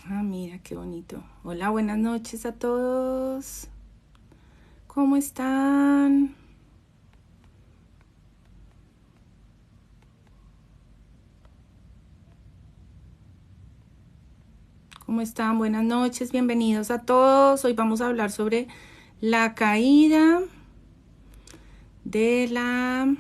Ah, mira, qué bonito. Hola, buenas noches a todos. ¿Cómo están? ¿Cómo están? Buenas noches, bienvenidos a todos. Hoy vamos a hablar sobre la caída de la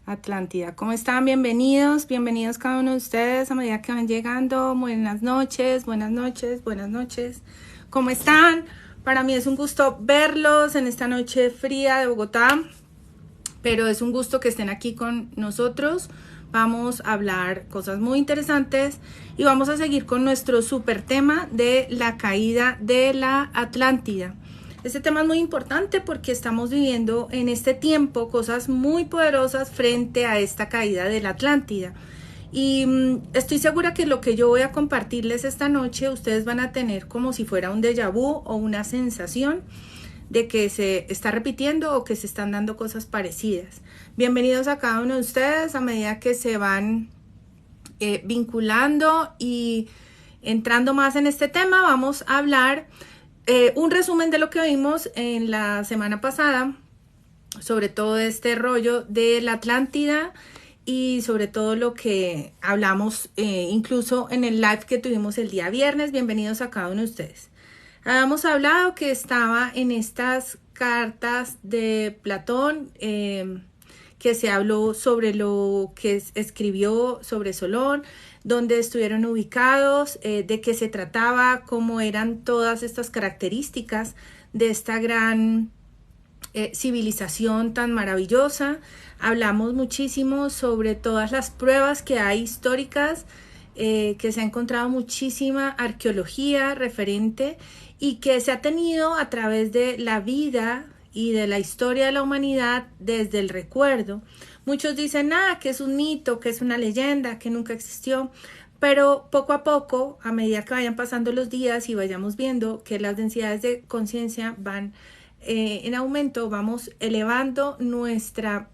Atlántida. ¿Cómo están? Bienvenidos, bienvenidos cada uno de ustedes a medida que van llegando. Buenas noches, buenas noches, buenas noches. ¿Cómo están? Para mí es un gusto verlos en esta noche fría de Bogotá, pero es un gusto que estén aquí con nosotros. Vamos a hablar cosas muy interesantes y vamos a seguir con nuestro super tema de la caída de la Atlántida. Este tema es muy importante porque estamos viviendo en este tiempo cosas muy poderosas frente a esta caída de la Atlántida. Y estoy segura que lo que yo voy a compartirles esta noche, ustedes van a tener como si fuera un déjà vu o una sensación de que se está repitiendo o que se están dando cosas parecidas. Bienvenidos a cada uno de ustedes a medida que se van vinculando y entrando más en este tema. Vamos a hablar un resumen de lo que vimos en la semana pasada, sobre todo este rollo de la Atlántida y sobre todo lo que hablamos incluso en el live que tuvimos el día viernes. Bienvenidos a cada uno de ustedes. Habíamos hablado que estaba en estas cartas de Platón, que se habló sobre lo que escribió sobre Solón, dónde estuvieron ubicados, de qué se trataba, cómo eran todas estas características de esta gran civilización tan maravillosa. Hablamos muchísimo sobre todas las pruebas que hay históricas, que se ha encontrado muchísima arqueología referente y que se ha tenido a través de la vida y de la historia de la humanidad desde el recuerdo. Muchos dicen, que es un mito, que es una leyenda, que nunca existió, pero poco a poco, a medida que vayan pasando los días y vayamos viendo que las densidades de conciencia van en aumento, vamos elevando nuestra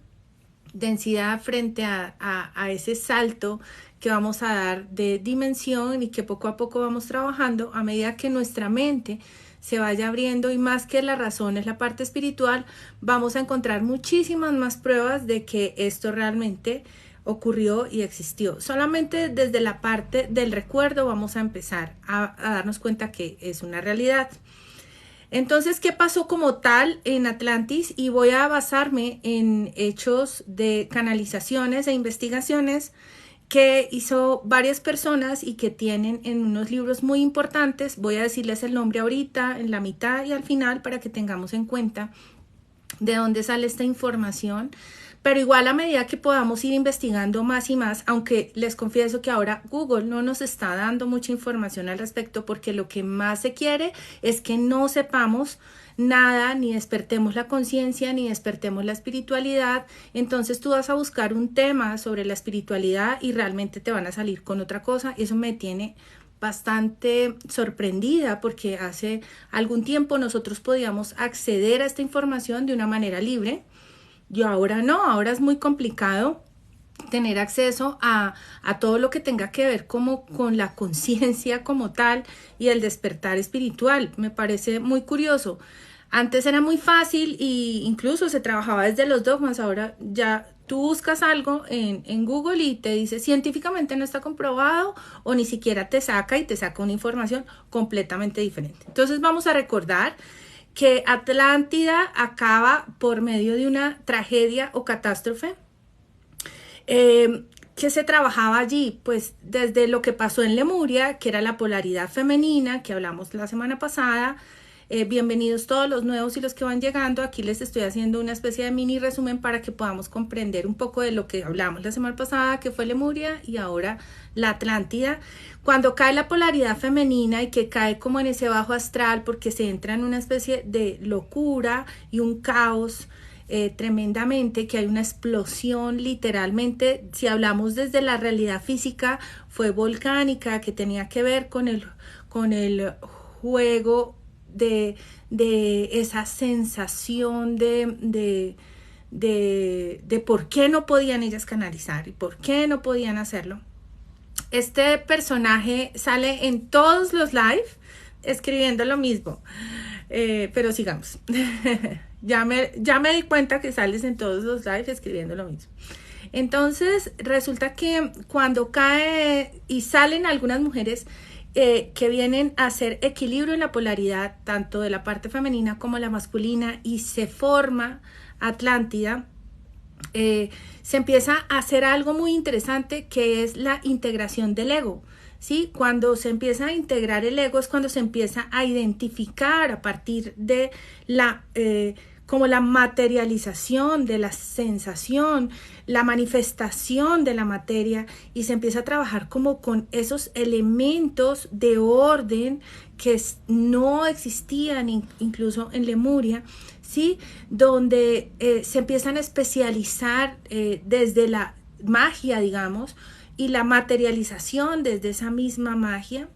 densidad frente a ese salto que vamos a dar de dimensión y que poco a poco vamos trabajando a medida que nuestra mente se vaya abriendo, y más que la razón es la parte espiritual, vamos a encontrar muchísimas más pruebas de que esto realmente ocurrió y existió. Solamente desde la parte del recuerdo vamos a empezar a darnos cuenta que es una realidad. Entonces, ¿qué pasó como tal en Atlantis? Y voy a basarme en hechos de canalizaciones e investigaciones que hizo varias personas y que tienen en unos libros muy importantes. Voy a decirles el nombre ahorita, en la mitad y al final, para que tengamos en cuenta de dónde sale esta información. Pero igual a medida que podamos ir investigando más y más, aunque les confieso que ahora Google no nos está dando mucha información al respecto, porque lo que más se quiere es que no sepamos nada, ni despertemos la conciencia, ni despertemos la espiritualidad. Entonces tú vas a buscar un tema sobre la espiritualidad y realmente te van a salir con otra cosa. Eso me tiene bastante sorprendida, porque hace algún tiempo nosotros podíamos acceder a esta información de una manera libre. Y ahora no, ahora es muy complicado tener acceso a todo lo que tenga que ver como con la conciencia como tal y el despertar espiritual. Me parece muy curioso. Antes era muy fácil e incluso se trabajaba desde los dogmas. Ahora ya tú buscas algo en Google y te dice científicamente no está comprobado, o ni siquiera te saca una información completamente diferente. Entonces vamos a recordar que Atlántida acaba por medio de una tragedia o catástrofe. ¿Qué se trabajaba allí? Pues desde lo que pasó en Lemuria, que era la polaridad femenina, que hablamos la semana pasada. Bienvenidos todos los nuevos y los que van llegando. Aquí les estoy haciendo una especie de mini resumen para que podamos comprender un poco de lo que hablamos la semana pasada, que fue Lemuria, y ahora la Atlántida. Cuando cae la polaridad femenina y que cae como en ese bajo astral, porque se entra en una especie de locura y un caos tremendamente, que hay una explosión literalmente. Si hablamos desde la realidad física, fue volcánica, que tenía que ver con el juego de esa sensación de por qué no podían ellas canalizar y por qué no podían hacerlo. Este personaje sale en todos los live escribiendo lo mismo. Pero sigamos. ya me di cuenta que sales en todos los live escribiendo lo mismo. Entonces resulta que cuando cae y salen algunas mujeres que vienen a hacer equilibrio en la polaridad, tanto de la parte femenina como la masculina, y se forma Atlántida, se empieza a hacer algo muy interesante, que es la integración del ego. ¿Sí? Cuando se empieza a integrar el ego es cuando se empieza a identificar a partir de como la materialización de la sensación, la manifestación de la materia, y se empieza a trabajar como con esos elementos de orden que no existían incluso en Lemuria, ¿sí? Donde se empiezan a especializar desde la magia, digamos, y la materialización desde esa misma magia,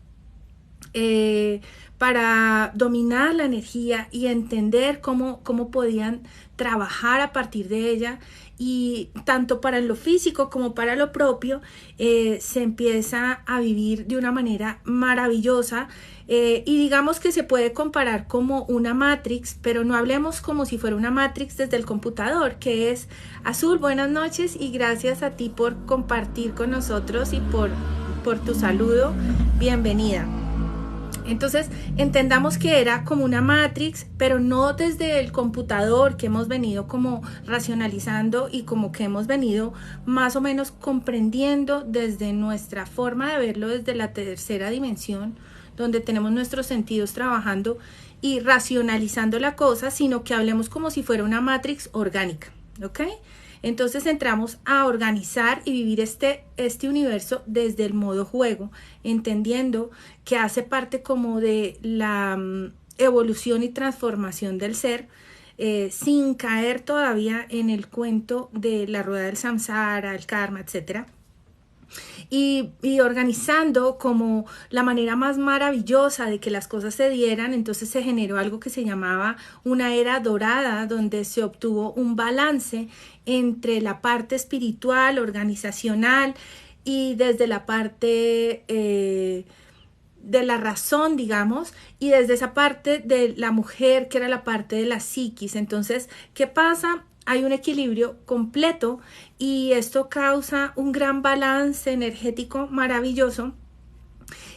para dominar la energía y entender cómo podían trabajar a partir de ella, y tanto para lo físico como para lo propio se empieza a vivir de una manera maravillosa, y digamos que se puede comparar como una Matrix, pero no hablemos como si fuera una Matrix desde el computador, que es Azul. Buenas noches y gracias a ti por compartir con nosotros y por tu saludo. Bienvenida. Entonces entendamos que era como una Matrix, pero no desde el computador que hemos venido como racionalizando y como que hemos venido más o menos comprendiendo desde nuestra forma de verlo desde la tercera dimensión, donde tenemos nuestros sentidos trabajando y racionalizando la cosa, sino que hablemos como si fuera una Matrix orgánica, ¿ok? Entonces entramos a organizar y vivir este universo desde el modo juego, entendiendo que hace parte como de la evolución y transformación del ser, sin caer todavía en el cuento de la rueda del samsara, el karma, etcétera. Y organizando como la manera más maravillosa de que las cosas se dieran. Entonces se generó algo que se llamaba una era dorada, donde se obtuvo un balance entre la parte espiritual, organizacional, y desde la parte de la razón, digamos, y desde esa parte de la mujer, que era la parte de la psiquis. Entonces, ¿qué pasa? Hay un equilibrio completo y esto causa un gran balance energético maravilloso,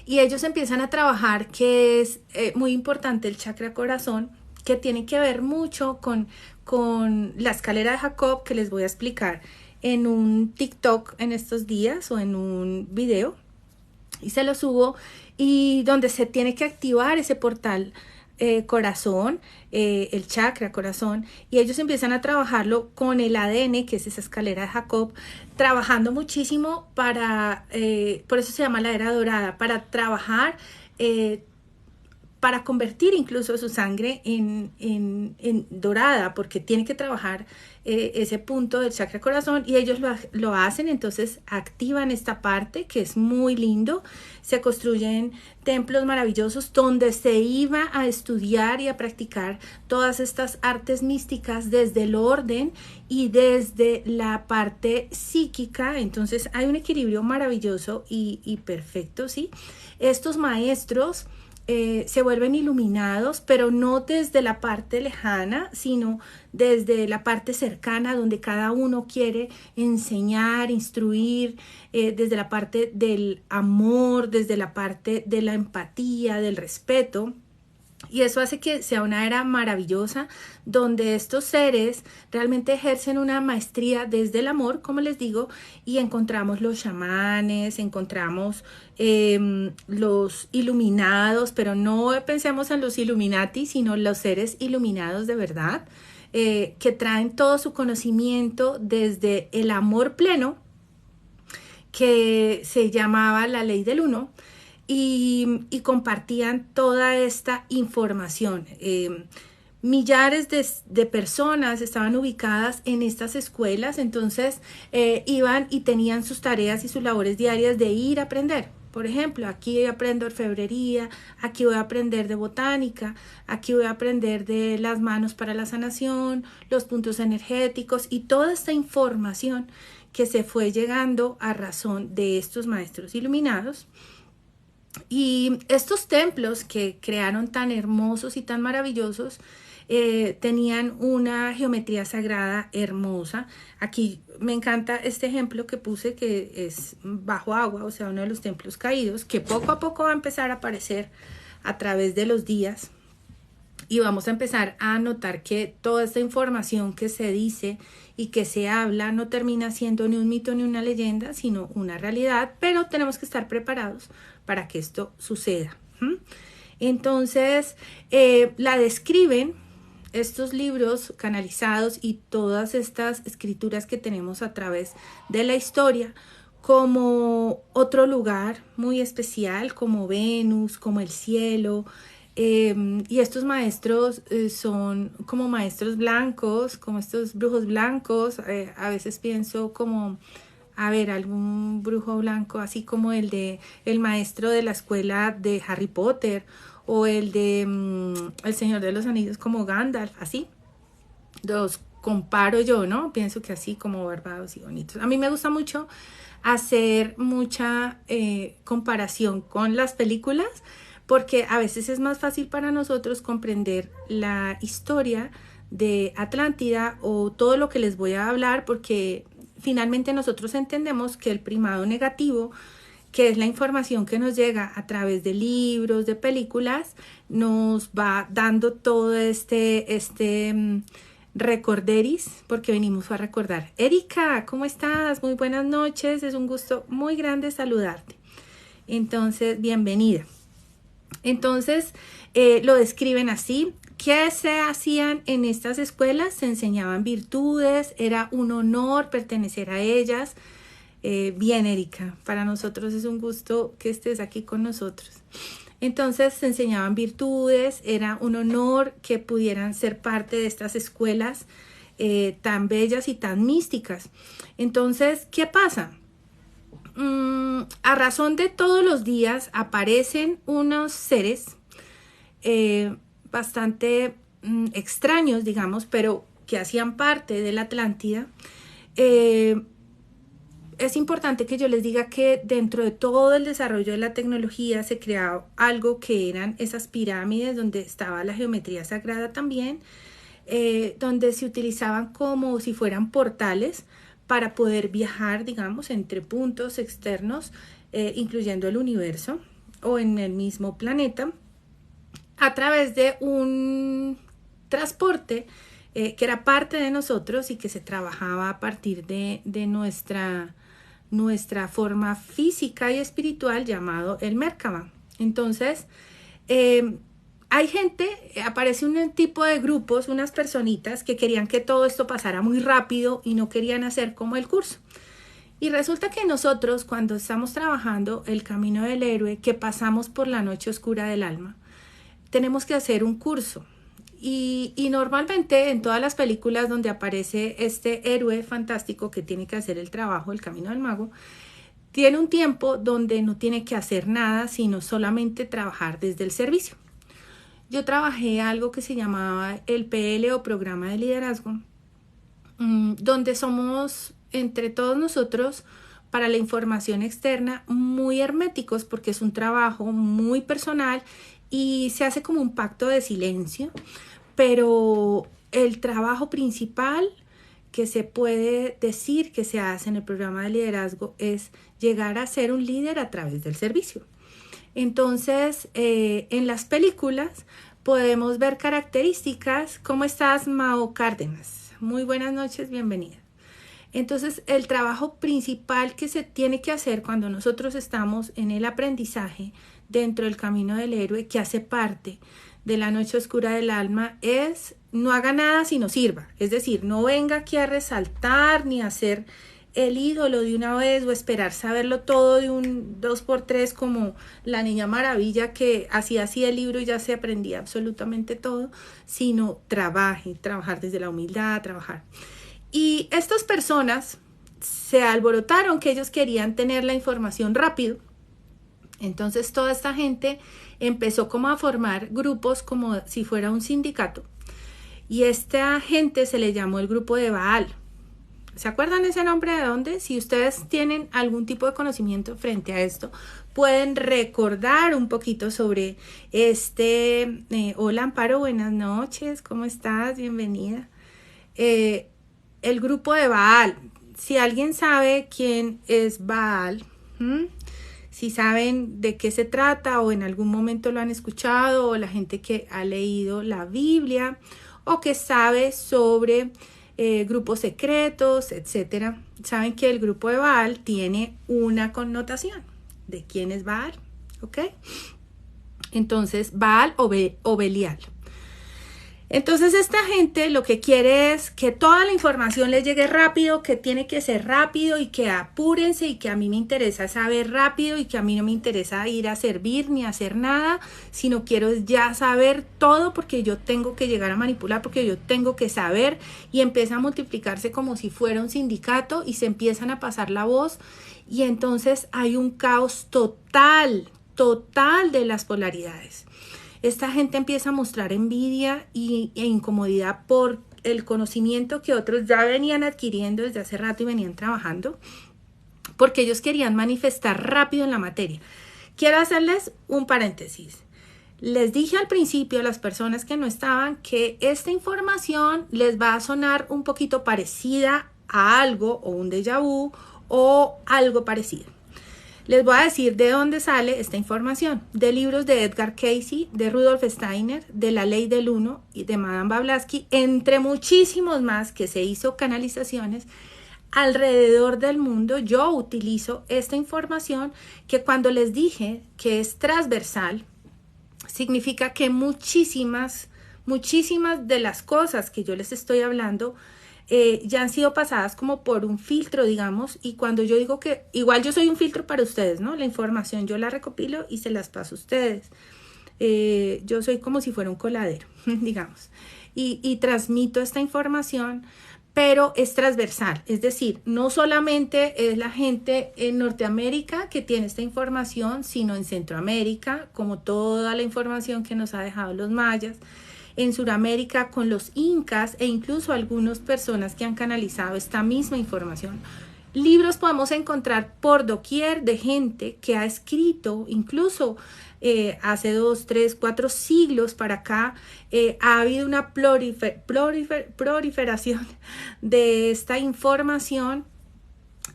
y ellos empiezan a trabajar, que es muy importante, el chakra corazón, que tiene que ver mucho con la escalera de Jacob, que les voy a explicar en un TikTok en estos días o en un video, y se lo subo, y donde se tiene que activar ese portal corazón, el chakra corazón, y ellos empiezan a trabajarlo con el ADN, que es esa escalera de Jacob, trabajando muchísimo para, por eso se llama la era dorada, para trabajar, para convertir incluso su sangre en dorada, porque tiene que trabajar ese punto del chakra corazón, y ellos lo hacen. Entonces activan esta parte, que es muy lindo. Se construyen templos maravillosos donde se iba a estudiar y a practicar todas estas artes místicas desde el orden y desde la parte psíquica. Entonces hay un equilibrio maravilloso y perfecto, ¿sí? Estos maestros se vuelven iluminados, pero no desde la parte lejana, sino desde la parte cercana, donde cada uno quiere enseñar, instruir, desde la parte del amor, desde la parte de la empatía, del respeto. Y eso hace que sea una era maravillosa, donde estos seres realmente ejercen una maestría desde el amor, como les digo, y encontramos los chamanes, encontramos los iluminados, pero no pensemos en los Illuminati, sino los seres iluminados de verdad, que traen todo su conocimiento desde el amor pleno, que se llamaba la ley del uno. Y compartían toda esta información. Millares de personas estaban ubicadas en estas escuelas, entonces iban y tenían sus tareas y sus labores diarias de ir a aprender. Por ejemplo, aquí aprendo orfebrería, aquí voy a aprender de botánica, aquí voy a aprender de las manos para la sanación, los puntos energéticos y toda esta información que se fue llegando a razón de estos maestros iluminados. Y estos templos que crearon tan hermosos y tan maravillosos tenían una geometría sagrada hermosa. Aquí me encanta este ejemplo que puse, que es bajo agua, o sea, uno de los templos caídos, que poco a poco va a empezar a aparecer a través de los días. Y vamos a empezar a notar que toda esta información que se dice y que se habla no termina siendo ni un mito ni una leyenda, sino una realidad, pero tenemos que estar preparados para que esto suceda. Entonces, la describen estos libros canalizados y todas estas escrituras que tenemos a través de la historia como otro lugar muy especial, como Venus, como el cielo. Y estos maestros son como maestros blancos, como estos brujos blancos. A veces pienso como, a ver, algún brujo blanco, así como el maestro de la escuela de Harry Potter, o el de El Señor de los Anillos, como Gandalf, así. Los comparo yo, ¿no? Pienso que así, como barbados y bonitos. A mí me gusta mucho hacer mucha comparación con las películas, porque a veces es más fácil para nosotros comprender la historia de Atlántida o todo lo que les voy a hablar, porque finalmente nosotros entendemos que el primado negativo, que es la información que nos llega a través de libros, de películas, nos va dando todo este recorderis, porque venimos a recordar. Erika, ¿cómo estás? Muy buenas noches, es un gusto muy grande saludarte. Entonces, bienvenida. Entonces, lo describen así. ¿Qué se hacían en estas escuelas? Se enseñaban virtudes, era un honor pertenecer a ellas. Bien, Erika, para nosotros es un gusto que estés aquí con nosotros. Entonces se enseñaban virtudes, era un honor que pudieran ser parte de estas escuelas tan bellas y tan místicas. Entonces, ¿qué pasa? A razón de todos los días aparecen unos seres bastante extraños, digamos, pero que hacían parte de la Atlántida. Es importante que yo les diga que dentro de todo el desarrollo de la tecnología se creó algo que eran esas pirámides donde estaba la geometría sagrada también, donde se utilizaban como si fueran portales para poder viajar, digamos, entre puntos externos, incluyendo el universo o en el mismo planeta, a través de un transporte que era parte de nosotros y que se trabajaba a partir de nuestra forma física y espiritual, llamado el Merkaba. Entonces, hay gente, aparece un tipo de grupos, unas personitas que querían que todo esto pasara muy rápido y no querían hacer como el curso. Y resulta que nosotros, cuando estamos trabajando el camino del héroe, que pasamos por la noche oscura del alma, tenemos que hacer un curso. Y normalmente en todas las películas donde aparece este héroe fantástico que tiene que hacer el trabajo, el camino del mago, tiene un tiempo donde no tiene que hacer nada, sino solamente trabajar desde el servicio. Yo trabajé algo que se llamaba el PL o Programa de Liderazgo, donde somos entre todos nosotros para la información externa muy herméticos, porque es un trabajo muy personal y se hace como un pacto de silencio. Pero el trabajo principal que se puede decir que se hace en el programa de liderazgo es llegar a ser un líder a través del servicio. Entonces, en las películas podemos ver características. ¿Cómo estás, Mao Cárdenas? Muy buenas noches, bienvenida. Entonces, el trabajo principal que se tiene que hacer cuando nosotros estamos en el aprendizaje dentro del camino del héroe, que hace parte de la noche oscura del alma, es no haga nada sino sirva. Es decir, no venga aquí a resaltar ni a ser el ídolo de una vez o esperar saberlo todo de un 2x3 como la Niña Maravilla, que hacía así el libro y ya se aprendía absolutamente todo, sino trabajar desde la humildad, trabajar. Y estas personas se alborotaron que ellos querían tener la información rápido. Entonces toda esta gente empezó como a formar grupos como si fuera un sindicato. Y esta gente se le llamó el grupo de Baal. ¿Se acuerdan ese nombre de dónde? Si ustedes tienen algún tipo de conocimiento frente a esto, pueden recordar un poquito sobre este. Hola Amparo, buenas noches, ¿cómo estás? Bienvenida. El grupo de Baal. Si alguien sabe quién es Baal, si saben de qué se trata o en algún momento lo han escuchado, o la gente que ha leído la Biblia o que sabe sobre grupos secretos, etcétera, saben que el grupo de Baal tiene una connotación de quién es Baal, ¿ok? Entonces, Baal o Belial. Entonces esta gente lo que quiere es que toda la información les llegue rápido, que tiene que ser rápido y que apúrense y que a mí me interesa saber rápido y que a mí no me interesa ir a servir ni hacer nada, sino quiero ya saber todo porque yo tengo que llegar a manipular, porque yo tengo que saber, y empieza a multiplicarse como si fuera un sindicato y se empiezan a pasar la voz y entonces hay un caos total de las polaridades. Esta gente empieza a mostrar envidia e incomodidad por el conocimiento que otros ya venían adquiriendo desde hace rato y venían trabajando, porque ellos querían manifestar rápido en la materia. Quiero hacerles un paréntesis. Les dije al principio a las personas que no estaban que esta información les va a sonar un poquito parecida a algo o un déjà vu o algo parecido. Les voy a decir de dónde sale esta información. De libros de Edgar Cayce, de Rudolf Steiner, de La Ley del Uno y de Madame Blavatsky, entre muchísimos más que se hizo canalizaciones alrededor del mundo. Yo utilizo esta información que cuando les dije que es transversal, significa que muchísimas de las cosas que yo les estoy hablando ya han sido pasadas como por un filtro, digamos, y cuando yo digo que igual yo soy un filtro para ustedes, ¿no? La información yo la recopilo y se las paso a ustedes. Yo soy como si fuera un coladero, digamos, y transmito esta información, pero es transversal, es decir, no solamente es la gente en Norteamérica que tiene esta información, sino en Centroamérica, como toda la información que nos ha dejado los mayas, en Sudamérica con los incas e incluso algunas personas que han canalizado esta misma información. Libros podemos encontrar por doquier de gente que ha escrito, incluso hace 2, 3, 4 siglos para acá, ha habido una proliferación de esta información.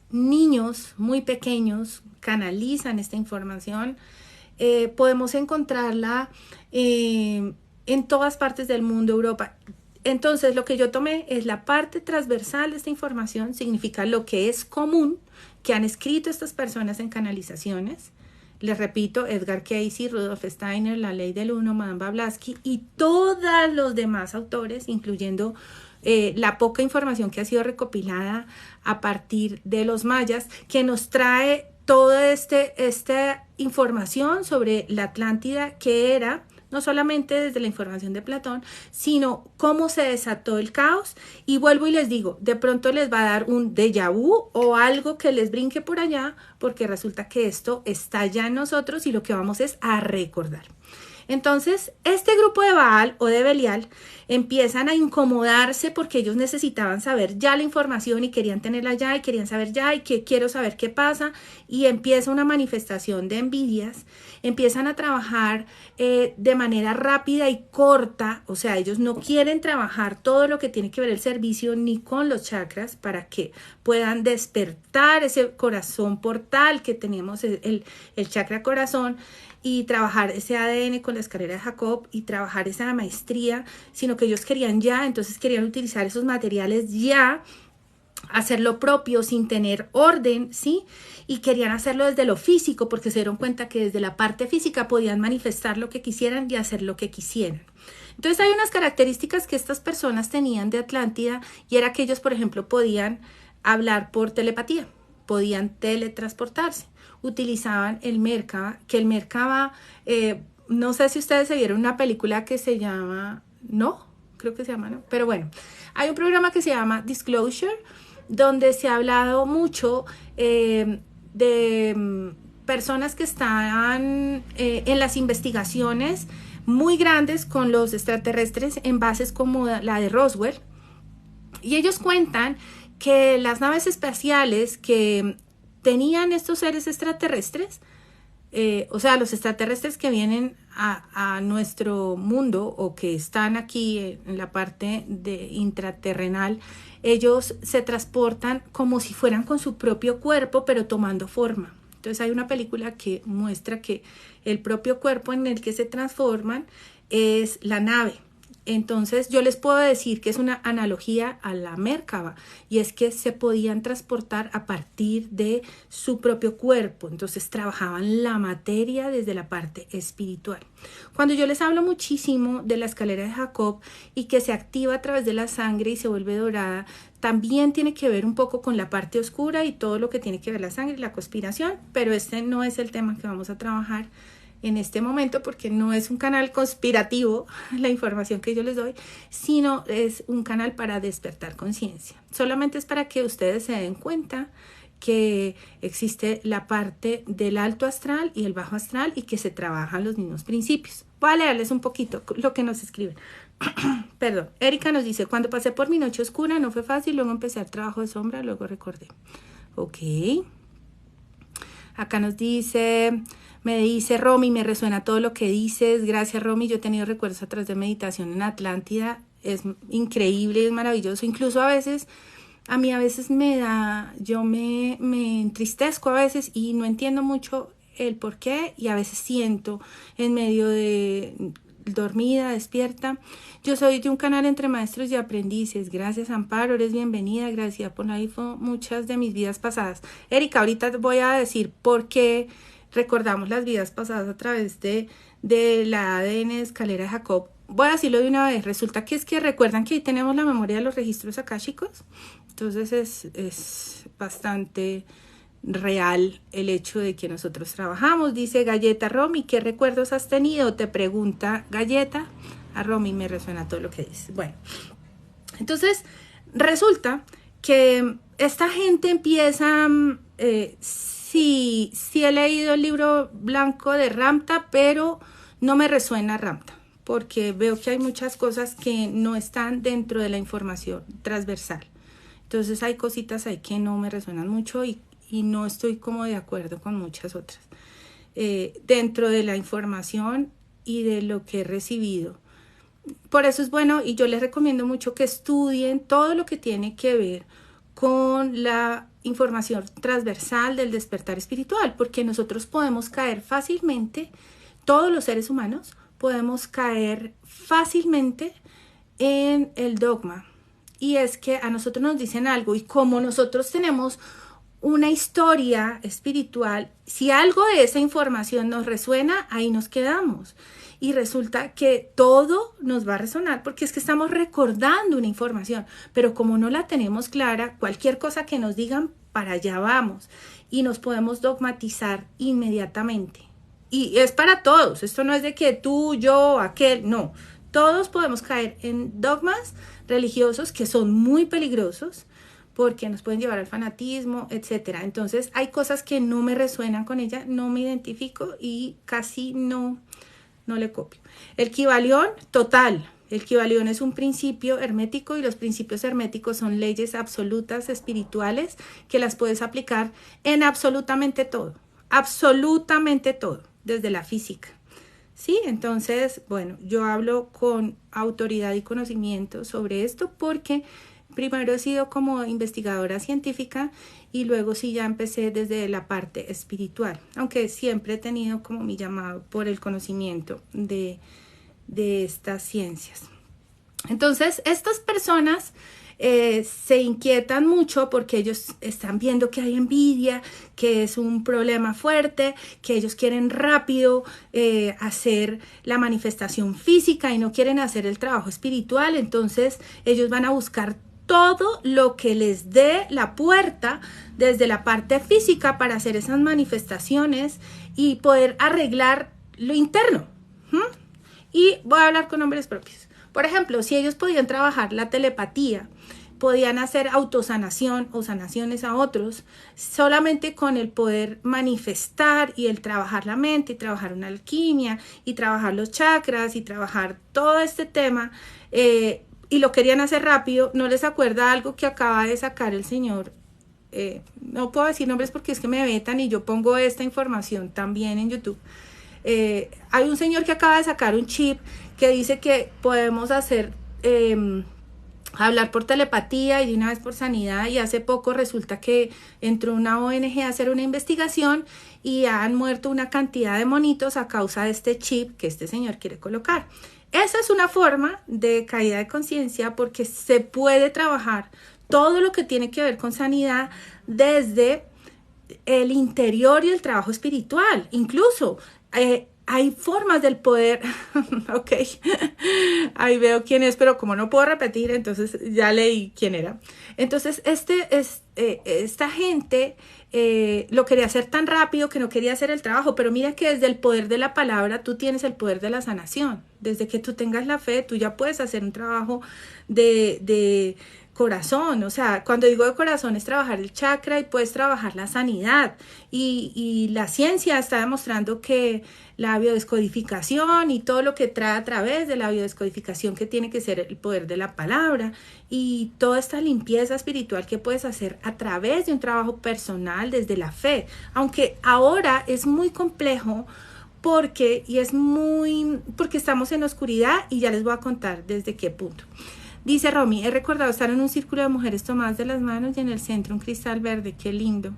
Niños muy pequeños canalizan esta información. Podemos encontrarla en todas partes del mundo, Europa. Entonces, lo que yo tomé es la parte transversal de esta información, significa lo que es común, que han escrito estas personas en canalizaciones. Les repito, Edgar Cayce, Rudolf Steiner, La Ley del Uno, Madame Blavatsky y todos los demás autores, incluyendo la poca información que ha sido recopilada a partir de los mayas, que nos trae toda esta información sobre la Atlántida, que era no solamente desde la información de Platón, sino cómo se desató el caos. Y vuelvo y les digo, de pronto les va a dar un déjà vu o algo que les brinque por allá, porque resulta que esto está ya en nosotros y lo que vamos es a recordar. Entonces, este grupo de Baal o de Belial empiezan a incomodarse porque ellos necesitaban saber ya la información y querían tenerla ya y querían saber ya y que quiero saber qué pasa, y empieza una manifestación de envidias. Empiezan a trabajar de manera rápida y corta, o sea, ellos no quieren trabajar todo lo que tiene que ver el servicio ni con los chakras para que puedan despertar ese corazón portal que tenemos, el chakra corazón, y trabajar ese ADN con la escalera de Jacob y trabajar esa maestría, sino que ellos querían ya, entonces querían utilizar esos materiales ya, hacer lo propio sin tener orden, ¿sí? Y querían hacerlo desde lo físico porque se dieron cuenta que desde la parte física podían manifestar lo que quisieran y hacer lo que quisieran. Entonces hay unas características que estas personas tenían de Atlántida, y era que ellos, por ejemplo, podían hablar por telepatía, podían teletransportarse, utilizaban el Merkaba, que el Merkaba, no sé si ustedes se vieron una película que se llama, creo que se llama, ¿no? Pero bueno, hay un programa que se llama Disclosure, donde se ha hablado mucho de personas que están en las investigaciones muy grandes con los extraterrestres en bases como la de Roswell, y ellos cuentan que las naves espaciales que tenían estos seres extraterrestres, o sea, los extraterrestres que vienen a nuestro mundo o que están aquí en la parte intraterrenal, ellos se transportan como si fueran con su propio cuerpo, pero tomando forma. Entonces hay una película que muestra que el propio cuerpo en el que se transforman es la nave. Entonces yo les puedo decir que es una analogía a la Merkaba, y es que se podían transportar a partir de su propio cuerpo. Entonces trabajaban la materia desde la parte espiritual. Cuando yo les hablo muchísimo de la escalera de Jacob y que se activa a través de la sangre y se vuelve dorada, también tiene que ver un poco con la parte oscura y todo lo que tiene que ver la sangre y la conspiración, pero este no es el tema que vamos a trabajar en este momento, porque no es un canal conspirativo la información que yo les doy, sino es un canal para despertar conciencia. Solamente es para que ustedes se den cuenta que existe la parte del alto astral y el bajo astral y que se trabajan los mismos principios. Voy a leerles un poquito lo que nos escriben. Perdón, Erika nos dice: cuando pasé por mi noche oscura no fue fácil, luego empecé el trabajo de sombra, luego recordé. Ok. Acá nos dice... Me dice Romy, me resuena todo lo que dices. Gracias, Romy. Yo he tenido recuerdos a través de meditación en Atlántida. Es increíble, es maravilloso. Incluso a mí a veces me entristezco a veces y no entiendo mucho el por qué. Y a veces siento en medio de dormida, despierta. Yo soy de un canal entre maestros y aprendices. Gracias, Amparo. Eres bienvenida. Gracias por la info. Muchas de mis vidas pasadas. Erika, ahorita voy a decir por qué recordamos las vidas pasadas a través de la ADN escalera de Jacob. Voy a decirlo de una vez. Resulta que es que recuerdan que ahí tenemos la memoria de los registros akáshicos. Entonces es bastante real el hecho de que nosotros trabajamos. Dice Galleta: Romy, ¿qué recuerdos has tenido? Te pregunta Galleta. A Romy me resuena todo lo que dice. Bueno, entonces resulta que esta gente empieza... Sí, he leído el libro blanco de Ramtha, pero no me resuena Ramtha, porque veo que hay muchas cosas que no están dentro de la información transversal. Entonces hay cositas ahí que no me resuenan mucho y no estoy como de acuerdo con muchas otras. Dentro de la información y de lo que he recibido. Por eso es bueno, y yo les recomiendo mucho que estudien todo lo que tiene que ver con la información transversal del despertar espiritual, porque nosotros podemos caer fácilmente, todos los seres humanos podemos caer fácilmente en el dogma, y es que a nosotros nos dicen algo y como nosotros tenemos una historia espiritual, si algo de esa información nos resuena, ahí nos quedamos. Y resulta que todo nos va a resonar porque es que estamos recordando una información, pero como no la tenemos clara, cualquier cosa que nos digan, para allá vamos y nos podemos dogmatizar inmediatamente. Y es para todos, esto no es de que tú, yo, aquel, no. Todos podemos caer en dogmas religiosos que son muy peligrosos porque nos pueden llevar al fanatismo, etcétera. Entonces hay cosas que no me resuenan con ella, no me identifico y casi no le copio. El Kybalión, total. El Kybalión es un principio hermético y los principios herméticos son leyes absolutas espirituales que las puedes aplicar en absolutamente todo, desde la física. ¿Sí? Entonces, bueno, yo hablo con autoridad y conocimiento sobre esto porque primero he sido como investigadora científica y luego sí ya empecé desde la parte espiritual, aunque siempre he tenido como mi llamado por el conocimiento de estas ciencias. Entonces, estas personas se inquietan mucho porque ellos están viendo que hay envidia, que es un problema fuerte, que ellos quieren rápido hacer la manifestación física y no quieren hacer el trabajo espiritual. Entonces, ellos van a buscar todo lo que les dé la puerta desde la parte física para hacer esas manifestaciones y poder arreglar lo interno. Y voy a hablar con nombres propios. Por ejemplo, si ellos podían trabajar la telepatía, podían hacer autosanación o sanaciones a otros, solamente con el poder manifestar y el trabajar la mente y trabajar una alquimia y trabajar los chakras y trabajar todo este tema, y lo querían hacer rápido. ¿No les acuerda algo que acaba de sacar el señor? No puedo decir nombres porque es que me vetan y yo pongo esta información también en YouTube. Hay un señor que acaba de sacar un chip que dice que podemos hacer hablar por telepatía y de una vez por sanidad, y hace poco resulta que entró una ONG a hacer una investigación y han muerto una cantidad de monitos a causa de este chip que este señor quiere colocar. Esa es una forma de caída de conciencia, porque se puede trabajar todo lo que tiene que ver con sanidad desde el interior y el trabajo espiritual. Incluso hay formas del poder. Ok, ahí veo quién es, pero como no puedo repetir, entonces ya leí quién era. Entonces esta gente lo quería hacer tan rápido que no quería hacer el trabajo, pero mira que desde el poder de la palabra tú tienes el poder de la sanación. Desde que tú tengas la fe, tú ya puedes hacer un trabajo de corazón. O sea, cuando digo de corazón es trabajar el chakra y puedes trabajar la sanidad, y la ciencia está demostrando que la biodescodificación y todo lo que trae a través de la biodescodificación, que tiene que ser el poder de la palabra, y toda esta limpieza espiritual que puedes hacer a través de un trabajo personal desde la fe, aunque ahora es muy complejo porque estamos en oscuridad, y ya les voy a contar desde qué punto. Dice Romy, he recordado estar en un círculo de mujeres tomadas de las manos y en el centro un cristal verde. Qué lindo,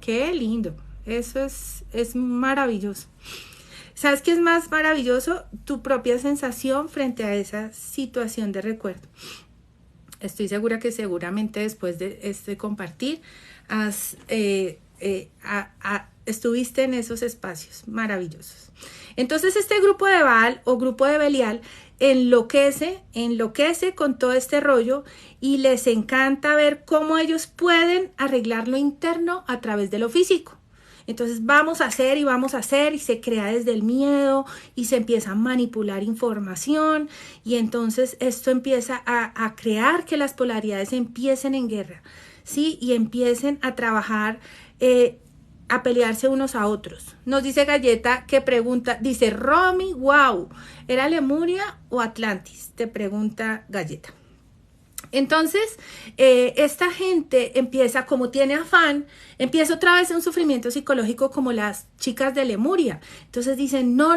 qué lindo. Eso es maravilloso. ¿Sabes qué es más maravilloso? Tu propia sensación frente a esa situación de recuerdo. Estoy segura que seguramente después de este compartir estuviste en esos espacios maravillosos. Entonces este grupo de Baal o grupo de Belial enloquece con todo este rollo, y les encanta ver cómo ellos pueden arreglar lo interno a través de lo físico. Entonces vamos a hacer y se crea desde el miedo y se empieza a manipular información, y entonces esto empieza a crear que las polaridades empiecen en guerra, ¿sí? Y empiecen a trabajar, a pelearse unos a otros. Nos dice Galleta que pregunta, dice Romy, wow, ¿era Lemuria o Atlantis? Te pregunta Galleta. Entonces, esta gente empieza, como tiene afán, empieza otra vez un sufrimiento psicológico como las chicas de Lemuria. Entonces dicen, no.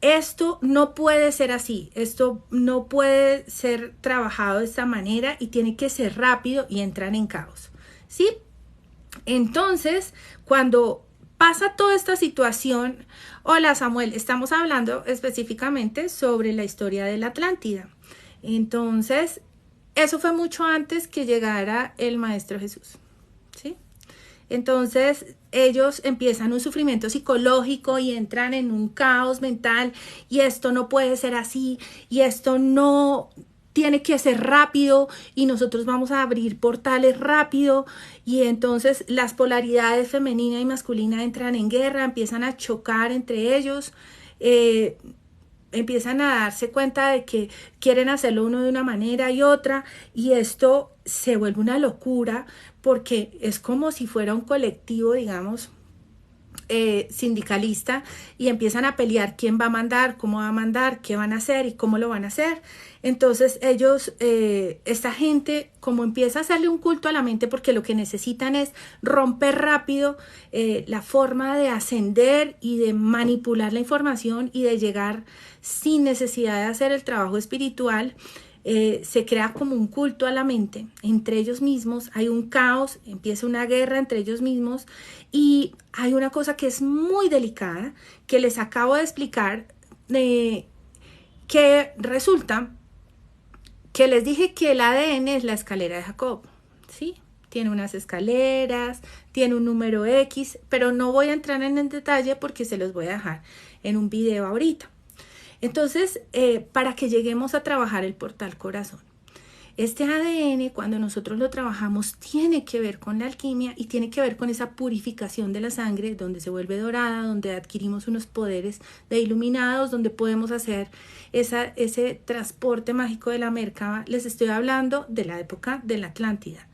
Esto no puede ser así, esto no puede ser trabajado de esta manera y tiene que ser rápido, y entran en caos, ¿sí? Entonces, cuando pasa toda esta situación, hola Samuel, estamos hablando específicamente sobre la historia de la Atlántida. Entonces, eso fue mucho antes que llegara el Maestro Jesús, ¿sí? Entonces, ellos empiezan un sufrimiento psicológico y entran en un caos mental, y esto no puede ser así, y esto no tiene que ser rápido, y nosotros vamos a abrir portales rápido, y entonces las polaridades femenina y masculina entran en guerra, empiezan a chocar entre ellos, empiezan a darse cuenta de que quieren hacerlo uno de una manera y otra, y esto se vuelve una locura, porque es como si fuera un colectivo, digamos, sindicalista, y empiezan a pelear quién va a mandar, cómo va a mandar, qué van a hacer y cómo lo van a hacer. Entonces ellos, esta gente, como empieza a hacerle un culto a la mente, porque lo que necesitan es romper rápido la forma de ascender y de manipular la información y de llegar sin necesidad de hacer el trabajo espiritual. Se crea como un culto a la mente entre ellos mismos, hay un caos, empieza una guerra entre ellos mismos, y hay una cosa que es muy delicada que les acabo de explicar, que resulta que les dije que el ADN es la escalera de Jacob, ¿sí? Tiene unas escaleras, tiene un número X, pero no voy a entrar en el detalle porque se los voy a dejar en un video ahorita. Entonces, para que lleguemos a trabajar el portal corazón, este ADN, cuando nosotros lo trabajamos, tiene que ver con la alquimia y tiene que ver con esa purificación de la sangre, donde se vuelve dorada, donde adquirimos unos poderes de iluminados, donde podemos hacer ese transporte mágico de la Merkaba. Les estoy hablando de la época de la Atlántida.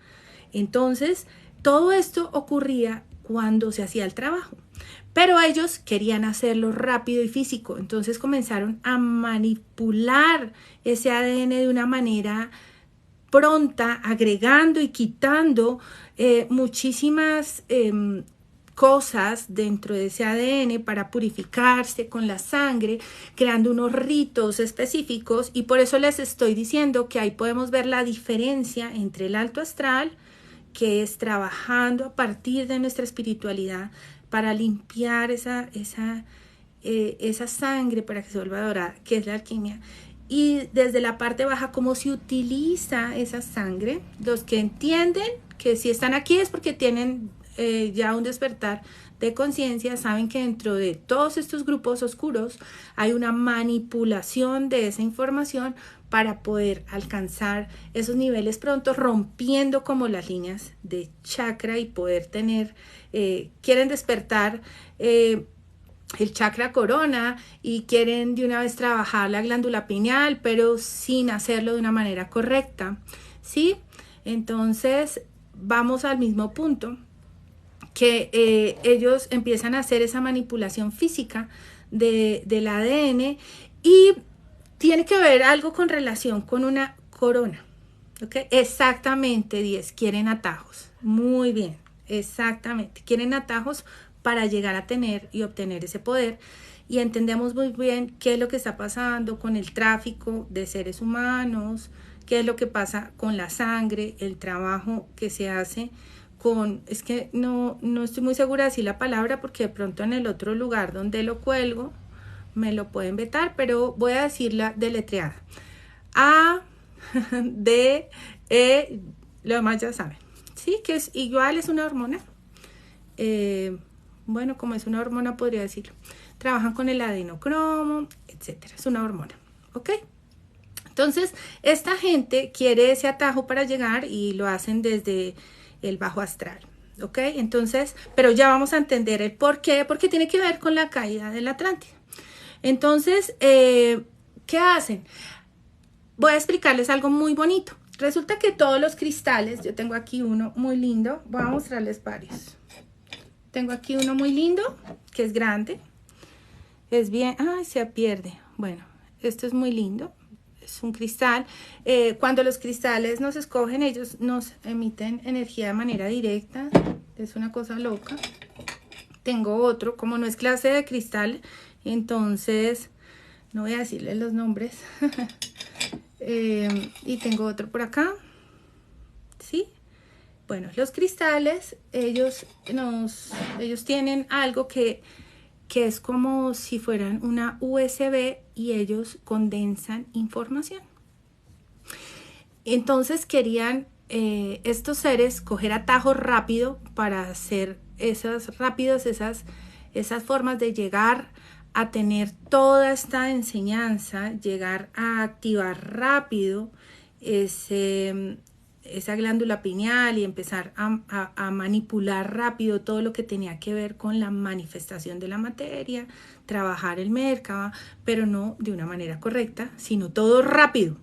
Entonces, todo esto ocurría cuando se hacía el trabajo. Pero ellos querían hacerlo rápido y físico, entonces comenzaron a manipular ese ADN de una manera pronta, agregando y quitando muchísimas cosas dentro de ese ADN para purificarse con la sangre, creando unos ritos específicos, y por eso les estoy diciendo que ahí podemos ver la diferencia entre el alto astral, que es trabajando a partir de nuestra espiritualidad para limpiar esa sangre para que se vuelva dorada, que es la alquimia, y desde la parte baja cómo se utiliza esa sangre. Los que entienden que si están aquí es porque tienen ya un despertar de conciencia, saben que dentro de todos estos grupos oscuros hay una manipulación de esa información para poder alcanzar esos niveles pronto, rompiendo como las líneas de chakra y poder tener, quieren despertar el chakra corona y quieren de una vez trabajar la glándula pineal, pero sin hacerlo de una manera correcta, ¿sí? Entonces vamos al mismo punto, que ellos empiezan a hacer esa manipulación física del ADN, y tiene que ver algo con relación con una corona, ¿ok? Exactamente, 10, quieren atajos, muy bien, exactamente, quieren atajos para llegar a tener y obtener ese poder, y entendemos muy bien qué es lo que está pasando con el tráfico de seres humanos, qué es lo que pasa con la sangre, el trabajo que se hace con, es que no estoy muy segura de decir la palabra porque de pronto en el otro lugar donde lo cuelgo me lo pueden vetar, pero voy a decirla deletreada. A, D, E, lo demás ya saben, ¿sí? Que es igual, es una hormona. Bueno, como es una hormona podría decirlo. Trabajan con el adenocromo, etcétera. Es una hormona, ¿ok? Entonces, esta gente quiere ese atajo para llegar y lo hacen desde el bajo astral, ¿ok? Entonces, pero ya vamos a entender el por qué, porque tiene que ver con la caída de la Atlántida. Entonces, ¿qué hacen? Voy a explicarles algo muy bonito. Resulta que todos los cristales, yo tengo aquí uno muy lindo, voy a mostrarles varios. Tengo aquí uno muy lindo, que es grande, es bien, ay, se pierde. Bueno, esto es muy lindo, es un cristal. Cuando los cristales nos escogen, ellos nos emiten energía de manera directa, es una cosa loca. Tengo otro, como no es clase de cristal, entonces no voy a decirles los nombres. Y tengo otro por acá, ¿sí? Bueno, los cristales, ellos tienen algo que es como si fueran una USB, y ellos condensan información. Entonces querían estos seres coger atajos rápido para hacer esas formas de llegar a tener toda esta enseñanza, llegar a activar rápido esa glándula pineal y empezar a manipular rápido todo lo que tenía que ver con la manifestación de la materia, trabajar el Merkaba, pero no de una manera correcta, sino todo rápido,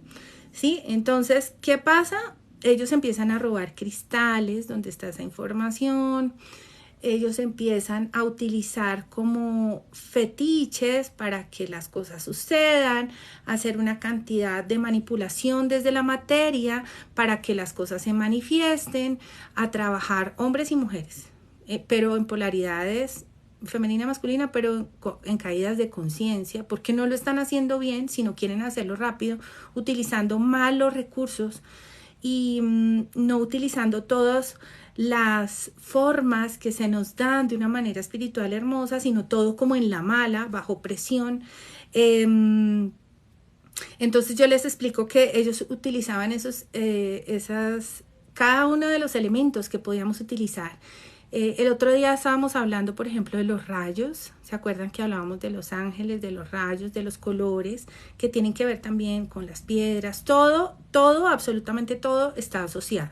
¿sí? Entonces, ¿qué pasa? Ellos empiezan a robar cristales donde está esa información. Ellos empiezan a utilizar como fetiches para que las cosas sucedan, hacer una cantidad de manipulación desde la materia para que las cosas se manifiesten, a trabajar hombres y mujeres, pero en polaridades femenina, masculina, pero en caídas de conciencia, porque no lo están haciendo bien, sino quieren hacerlo rápido, utilizando mal los recursos y no utilizando todas las formas que se nos dan de una manera espiritual hermosa, sino todo como en la mala, bajo presión. Entonces yo les explico que ellos utilizaban cada uno de los elementos que podíamos utilizar. El otro día estábamos hablando, por ejemplo, de los rayos. ¿Se acuerdan que hablábamos de los ángeles, de los rayos, de los colores, que tienen que ver también con las piedras? Todo, absolutamente todo está asociado.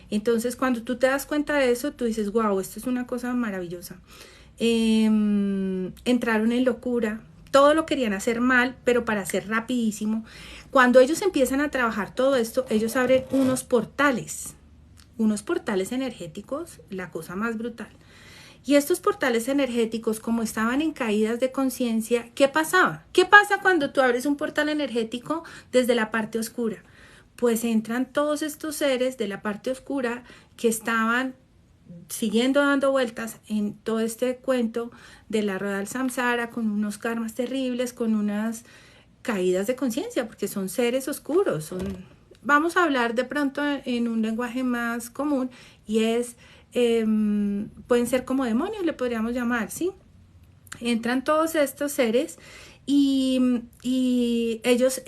Entonces, cuando tú te das cuenta de eso, tú dices, wow, esto es una cosa maravillosa. Entraron en locura, todo lo querían hacer mal, pero para hacer rapidísimo. Cuando ellos empiezan a trabajar todo esto, ellos abren unos portales energéticos, la cosa más brutal. Y estos portales energéticos, como estaban en caídas de conciencia, ¿qué pasaba? ¿Qué pasa cuando tú abres un portal energético desde la parte oscura? Pues entran todos estos seres de la parte oscura que estaban siguiendo dando vueltas en todo este cuento de la rueda del samsara, con unos karmas terribles, con unas caídas de conciencia, porque son seres oscuros. Vamos a hablar de pronto en un lenguaje más común, y es, pueden ser como demonios, le podríamos llamar, ¿sí? Entran todos estos seres y ellos,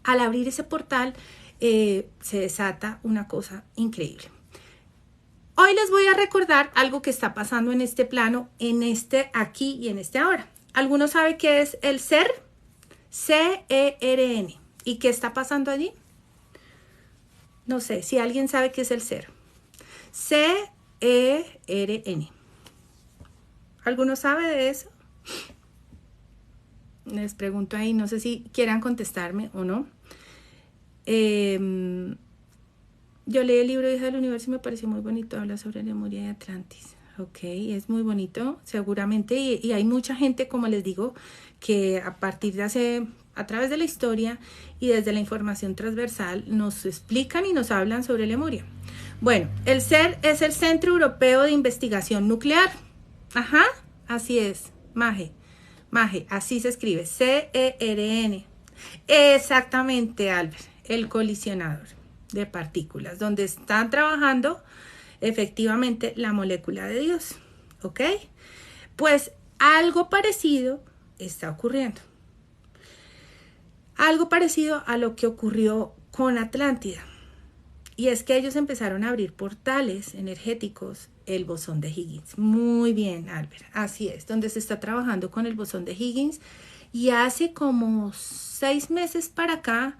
al abrir ese portal, se desata una cosa increíble. Hoy les voy a recordar algo que está pasando en este plano, en este aquí y en este ahora. ¿Alguno sabe qué es el ser? C-E-R-N. ¿Y qué está pasando allí? No sé, si alguien sabe qué es el ser. C-E-R-N. ¿Alguno sabe de eso? Les pregunto ahí, no sé si quieran contestarme o no. Yo leí el libro Hija del Universo y me pareció muy bonito. Habla sobre Lemuria y Atlantis. Ok, es muy bonito, seguramente. Y hay mucha gente, como les digo, que a través de la historia y desde la información transversal, nos explican y nos hablan sobre Lemuria. Bueno, el CER es el Centro Europeo de Investigación Nuclear. Ajá, así es. Maje, así se escribe. C-E-R-N. Exactamente, Albert. El colisionador de partículas, donde están trabajando efectivamente la molécula de Dios. ¿Ok? Pues algo parecido está ocurriendo. Algo parecido a lo que ocurrió con Atlántida. Y es que ellos empezaron a abrir portales energéticos, el bosón de Higgins. Muy bien, Albert. Así es, donde se está trabajando con el bosón de Higgins. Y hace como 6 meses para acá,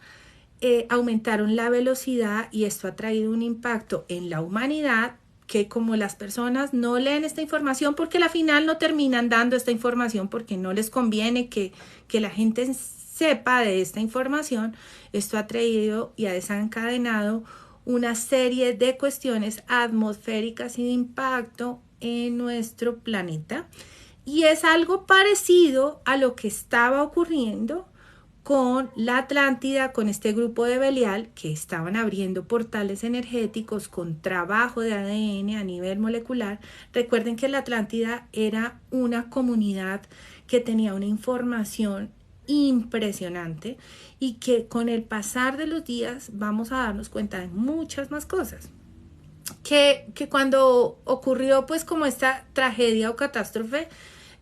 aumentaron la velocidad, y esto ha traído un impacto en la humanidad, que como las personas no leen esta información, porque al final no terminan dando esta información porque no les conviene que la gente sepa de esta información, esto ha traído y ha desencadenado una serie de cuestiones atmosféricas y de impacto en nuestro planeta, y es algo parecido a lo que estaba ocurriendo con la Atlántida, con este grupo de Belial, que estaban abriendo portales energéticos con trabajo de ADN a nivel molecular. Recuerden que la Atlántida era una comunidad que tenía una información impresionante, y que con el pasar de los días vamos a darnos cuenta de muchas más cosas. Que cuando ocurrió pues como esta tragedia o catástrofe,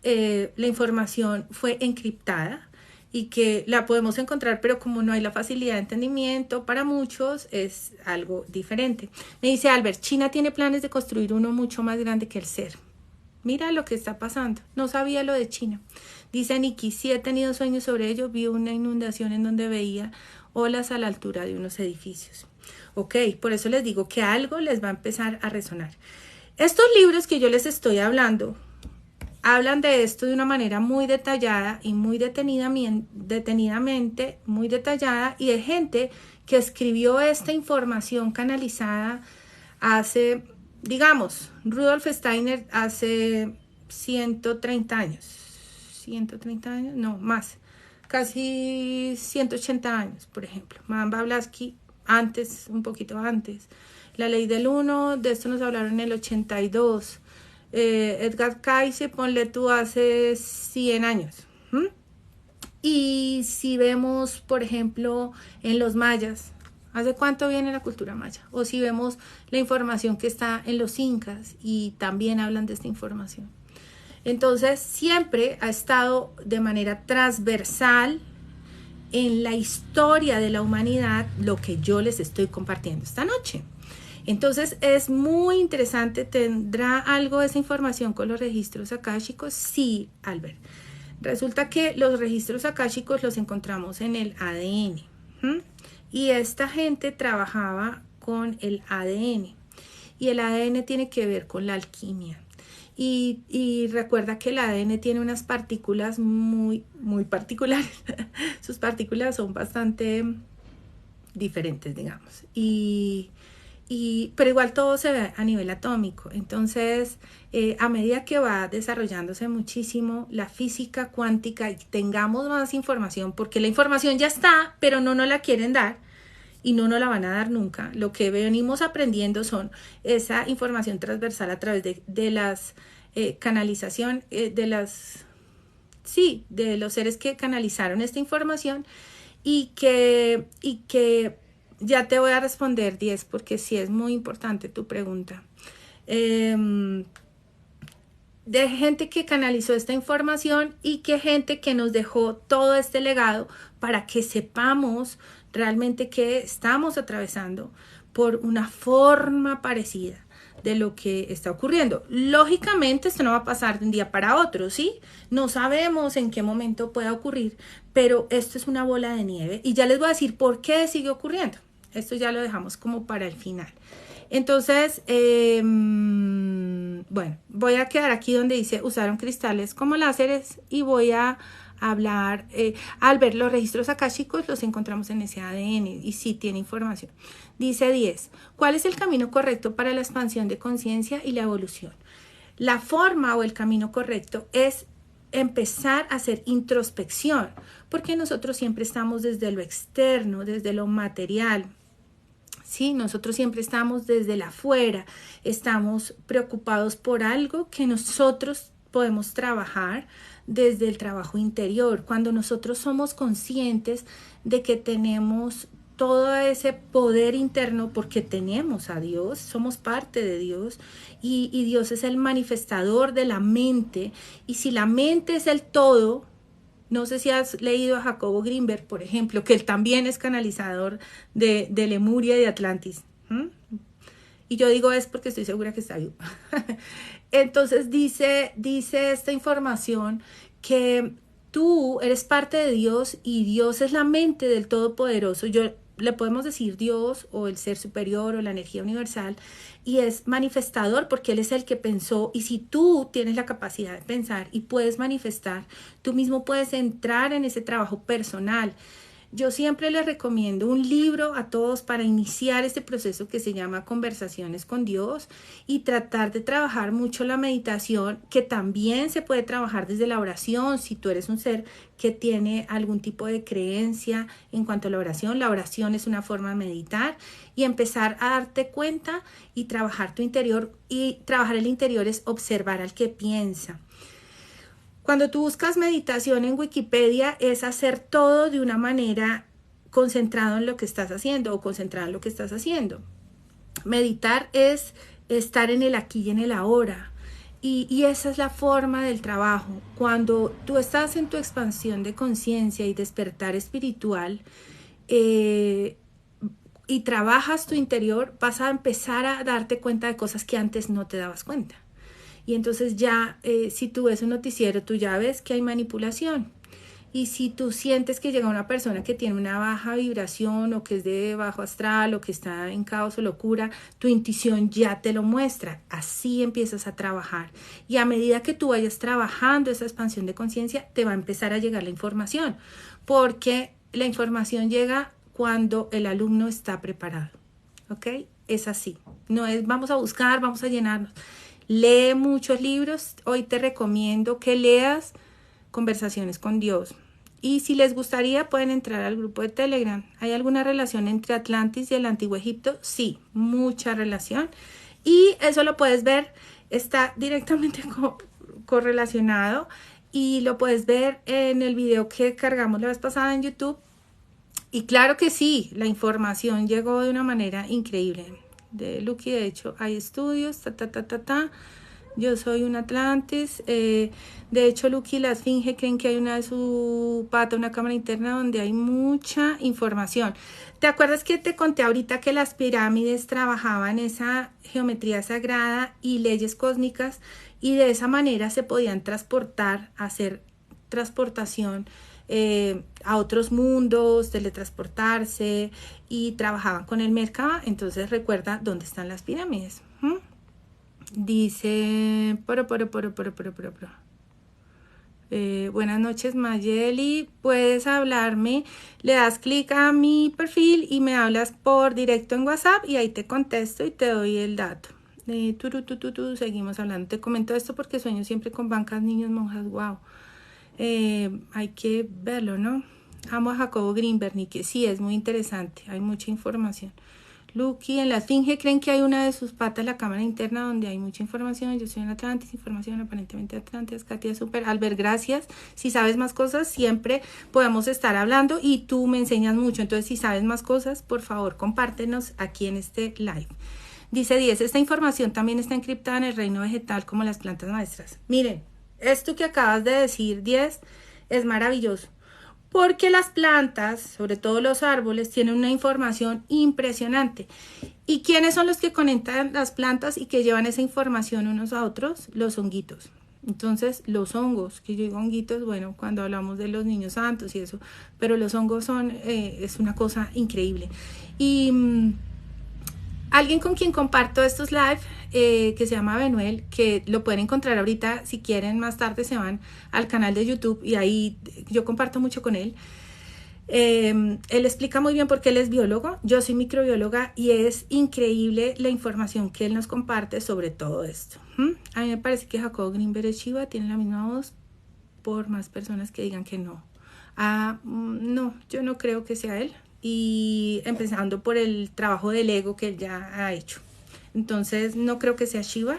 la información fue encriptada, y que la podemos encontrar, pero como no hay la facilidad de entendimiento para muchos, es algo diferente. Me dice Albert, China tiene planes de construir uno mucho más grande que el ser. Mira lo que está pasando. No sabía lo de China. Dice Nikki, sí he tenido sueños sobre ello. Vi una inundación en donde veía olas a la altura de unos edificios. Ok, por eso les digo que algo les va a empezar a resonar. Estos libros que yo les estoy hablando hablan de esto de una manera muy detallada y muy detenidamente, muy detallada, y de gente que escribió esta información canalizada hace, digamos, Rudolf Steiner hace 130 años, 130 años, no, más, casi 180 años, por ejemplo. Madame Blavatsky antes, un poquito antes. La ley del 1, de esto nos hablaron en el 82. Edgar Cayce, ponle tú, hace 100 años. Y si vemos, por ejemplo, en los mayas, ¿hace cuánto viene la cultura maya? O si vemos la información que está en los incas, y también hablan de esta información. Entonces, siempre ha estado de manera transversal en la historia de la humanidad lo que yo les estoy compartiendo esta noche. Entonces es muy interesante. ¿Tendrá algo de esa información con los registros akáshicos? Sí, Albert. Resulta que los registros akáshicos los encontramos en el ADN. Y esta gente trabajaba con el ADN. Y el ADN tiene que ver con la alquimia. Y recuerda que el ADN tiene unas partículas muy, muy particulares. Sus partículas son bastante diferentes, digamos. Y pero igual todo se ve a nivel atómico. Entonces, a medida que va desarrollándose muchísimo la física cuántica y tengamos más información, porque la información ya está, pero no nos la quieren dar y no nos la van a dar nunca. Lo que venimos aprendiendo son esa información transversal a través de las canalización, de los seres que canalizaron esta información y que ya te voy a responder 10 porque sí es muy importante tu pregunta. De gente que canalizó esta información y que gente que nos dejó todo este legado para que sepamos realmente que estamos atravesando por una forma parecida de lo que está ocurriendo. Lógicamente esto no va a pasar de un día para otro, ¿sí? No sabemos en qué momento pueda ocurrir, pero esto es una bola de nieve y ya les voy a decir por qué sigue ocurriendo. Esto ya lo dejamos como para el final. Entonces, bueno, voy a quedar aquí donde dice usaron cristales como láseres y voy a hablar, al ver los registros akáshicos los encontramos en ese ADN y sí tiene información. Dice 10. ¿Cuál es el camino correcto para la expansión de conciencia y la evolución? La forma o el camino correcto es empezar a hacer introspección, porque nosotros siempre estamos desde lo externo, desde lo material. Sí, nosotros siempre estamos desde el afuera, estamos preocupados por algo que nosotros podemos trabajar desde el trabajo interior. Cuando nosotros somos conscientes de que tenemos todo ese poder interno porque tenemos a Dios, somos parte de Dios y Dios es el manifestador de la mente y si la mente es el todo, no sé si has leído a Jacobo Greenberg, por ejemplo, que él también es canalizador de Lemuria y de Atlantis. Y yo digo es porque estoy segura que está vivo. Entonces dice esta información que tú eres parte de Dios y Dios es la mente del Todopoderoso. Le podemos decir Dios o el ser superior o la energía universal y es manifestador porque Él es el que pensó y si tú tienes la capacidad de pensar y puedes manifestar, tú mismo puedes entrar en ese trabajo personal. Yo siempre les recomiendo un libro a todos para iniciar este proceso que se llama Conversaciones con Dios y tratar de trabajar mucho la meditación, que también se puede trabajar desde la oración. Si tú eres un ser que tiene algún tipo de creencia en cuanto a la oración es una forma de meditar y empezar a darte cuenta y trabajar tu interior. Y trabajar el interior es observar al que piensa. Cuando tú buscas meditación en Wikipedia es hacer todo de una manera concentrado en lo que estás haciendo o concentrado en lo que estás haciendo. Meditar es estar en el aquí y en el ahora. Y esa es la forma del trabajo. Cuando tú estás en tu expansión de conciencia y despertar espiritual y trabajas tu interior, vas a empezar a darte cuenta de cosas que antes no te dabas cuenta. Y entonces ya, si tú ves un noticiero, tú ya ves que hay manipulación. Y si tú sientes que llega una persona que tiene una baja vibración o que es de bajo astral o que está en caos o locura, tu intuición ya te lo muestra. Así empiezas a trabajar. Y a medida que tú vayas trabajando esa expansión de conciencia, te va a empezar a llegar la información. Porque la información llega cuando el alumno está preparado. ¿Ok? Es así. No es vamos a buscar, vamos a llenarnos. Lee muchos libros. Hoy te recomiendo que leas Conversaciones con Dios. Y si les gustaría, pueden entrar al grupo de Telegram. ¿Hay alguna relación entre Atlantis y el Antiguo Egipto? Sí, mucha relación. Y eso lo puedes ver, está directamente correlacionado. Y lo puedes ver en el video que cargamos la vez pasada en YouTube. Y claro que sí, la información llegó de una manera increíble. De Lucky, de hecho, hay estudios, Yo soy un Atlantis. De hecho, Lucky y la Esfinge creen que hay una de su pata, una cámara interna donde hay mucha información. ¿Te acuerdas que te conté ahorita que las pirámides trabajaban esa geometría sagrada y leyes cósmicas y de esa manera se podían transportar, hacer transportación a otros mundos, teletransportarse y trabajaban con el Merkaba? Entonces recuerda dónde están las pirámides. Dice Buenas noches, Mayeli. Puedes hablarme, le das clic a mi perfil y me hablas por directo en WhatsApp y ahí te contesto y te doy el dato. Seguimos hablando. Te comento esto porque sueño siempre con bancas, niños, monjas. Wow. Hay que verlo, ¿no? Amo a Jacobo Greenberg, y que sí, es muy interesante. Hay mucha información. Lucky, en la Esfinge creen que hay una de sus patas, la cámara interna, donde hay mucha información. Yo soy en Atlantis, información aparentemente Atlantis. Katia, súper. Albert, gracias. Si sabes más cosas, siempre podemos estar hablando y tú me enseñas mucho. Entonces, si sabes más cosas, por favor, compártenos aquí en este live. Dice 10, esta información también está encriptada en el reino vegetal como las plantas maestras. Miren, esto que acabas de decir, 10, es maravilloso. Porque las plantas, sobre todo los árboles, tienen una información impresionante. ¿Y quiénes son los que conectan las plantas y que llevan esa información unos a otros? Los honguitos. Entonces, los hongos, que yo digo honguitos, bueno, cuando hablamos de los niños santos y eso, pero los hongos son, es una cosa increíble. Y alguien con quien comparto estos live, que se llama Benuel, que lo pueden encontrar ahorita, si quieren más tarde se van al canal de YouTube y ahí yo comparto mucho con él. Él explica muy bien porque él es biólogo, yo soy microbióloga y es increíble la información que él nos comparte sobre todo esto. A mí me parece que Jacobo Greenberg es Shiva, tiene la misma voz, por más personas que digan que no. No, yo no creo que sea él. Y empezando por el trabajo del ego que él ya ha hecho. Entonces no creo que sea Shiva.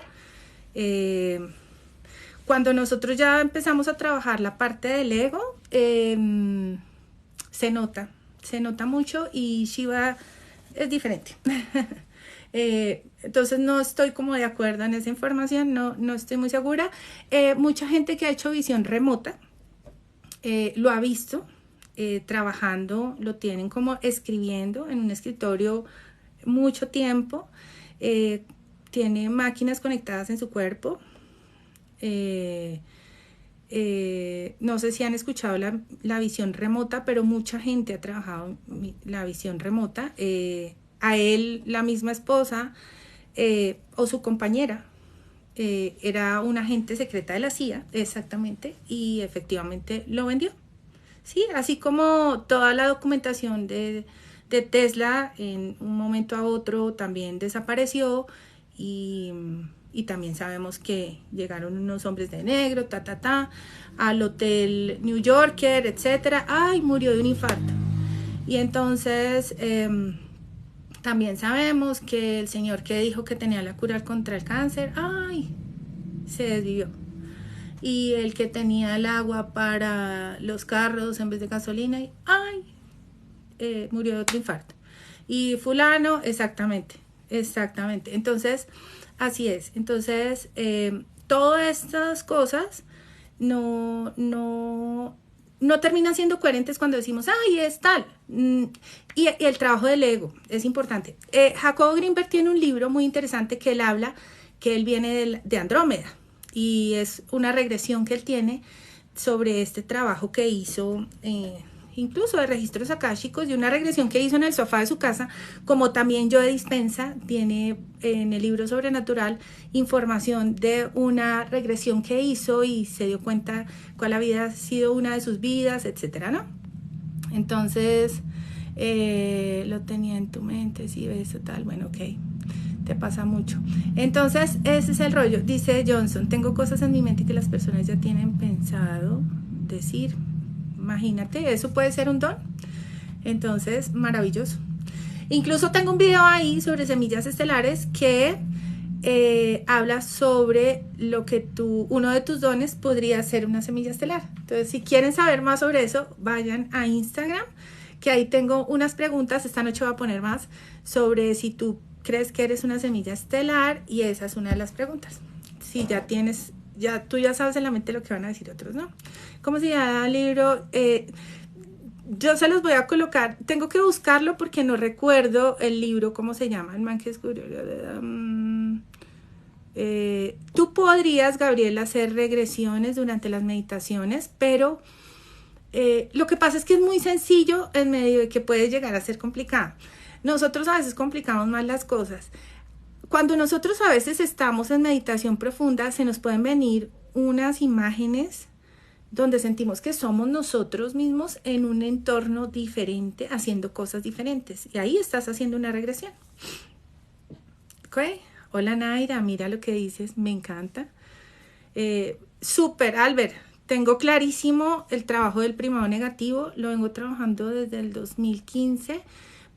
Cuando nosotros ya empezamos a trabajar la parte del ego, se nota mucho y Shiva es diferente. Entonces no estoy como de acuerdo en esa información, no estoy muy segura. Mucha gente que ha hecho visión remota lo ha visto. Trabajando, lo tienen como escribiendo en un escritorio mucho tiempo, tiene máquinas conectadas en su cuerpo. No sé si han escuchado la visión remota, pero mucha gente ha trabajado la visión remota. A él, la misma esposa o su compañera era una agente secreta de la CIA, exactamente, y efectivamente lo vendió. Sí, así como toda la documentación de Tesla en un momento a otro también desapareció y también sabemos que llegaron unos hombres de negro, al hotel New Yorker, etcétera. ¡Ay! Murió de un infarto. Y entonces también sabemos que el señor que dijo que tenía la cura contra el cáncer, ¡ay! Se desvivió. Y el que tenía el agua para los carros en vez de gasolina, y ¡ay! Murió de otro infarto. Y fulano, exactamente. Entonces, así es. Entonces, todas estas cosas no terminan siendo coherentes cuando decimos, ¡ay, es tal! Y el trabajo del ego es importante. Jacobo Greenberg tiene un libro muy interesante que él habla, que él viene de Andrómeda. Y es una regresión que él tiene sobre este trabajo que hizo, incluso de registros akáshicos, y una regresión que hizo en el sofá de su casa, como también Joe Dispenza tiene en el libro Sobrenatural información de una regresión que hizo y se dio cuenta cuál había sido una de sus vidas, etcétera, ¿no? Entonces, lo tenía en tu mente, sí, eso, tal, bueno, ok. Te pasa mucho. Entonces, ese es el rollo. Dice Johnson, tengo cosas en mi mente que las personas ya tienen pensado decir. Imagínate, eso puede ser un don. Entonces, maravilloso. Incluso tengo un video ahí sobre semillas estelares que habla sobre lo que uno de tus dones podría ser una semilla estelar. Entonces, si quieren saber más sobre eso, vayan a Instagram, que ahí tengo unas preguntas. Esta noche voy a poner más sobre si tú crees que eres una semilla estelar, y esa es una de las preguntas. Si tú ya sabes en la mente lo que van a decir otros, ¿no? ¿Cómo se llama el libro? Yo se los voy a colocar, tengo que buscarlo porque no recuerdo el libro, ¿cómo se llama? El man que descubrió. Tú podrías, Gabriela, hacer regresiones durante las meditaciones, pero lo que pasa es que es muy sencillo en medio de que puede llegar a ser complicado. Nosotros a veces complicamos más las cosas. Cuando nosotros a veces estamos en meditación profunda, se nos pueden venir unas imágenes donde sentimos que somos nosotros mismos en un entorno diferente, haciendo cosas diferentes. Y ahí estás haciendo una regresión. ¿Ok? Hola Naira, mira lo que dices, me encanta. Súper, Albert. Tengo clarísimo el trabajo del primado negativo. Lo vengo trabajando desde el 2015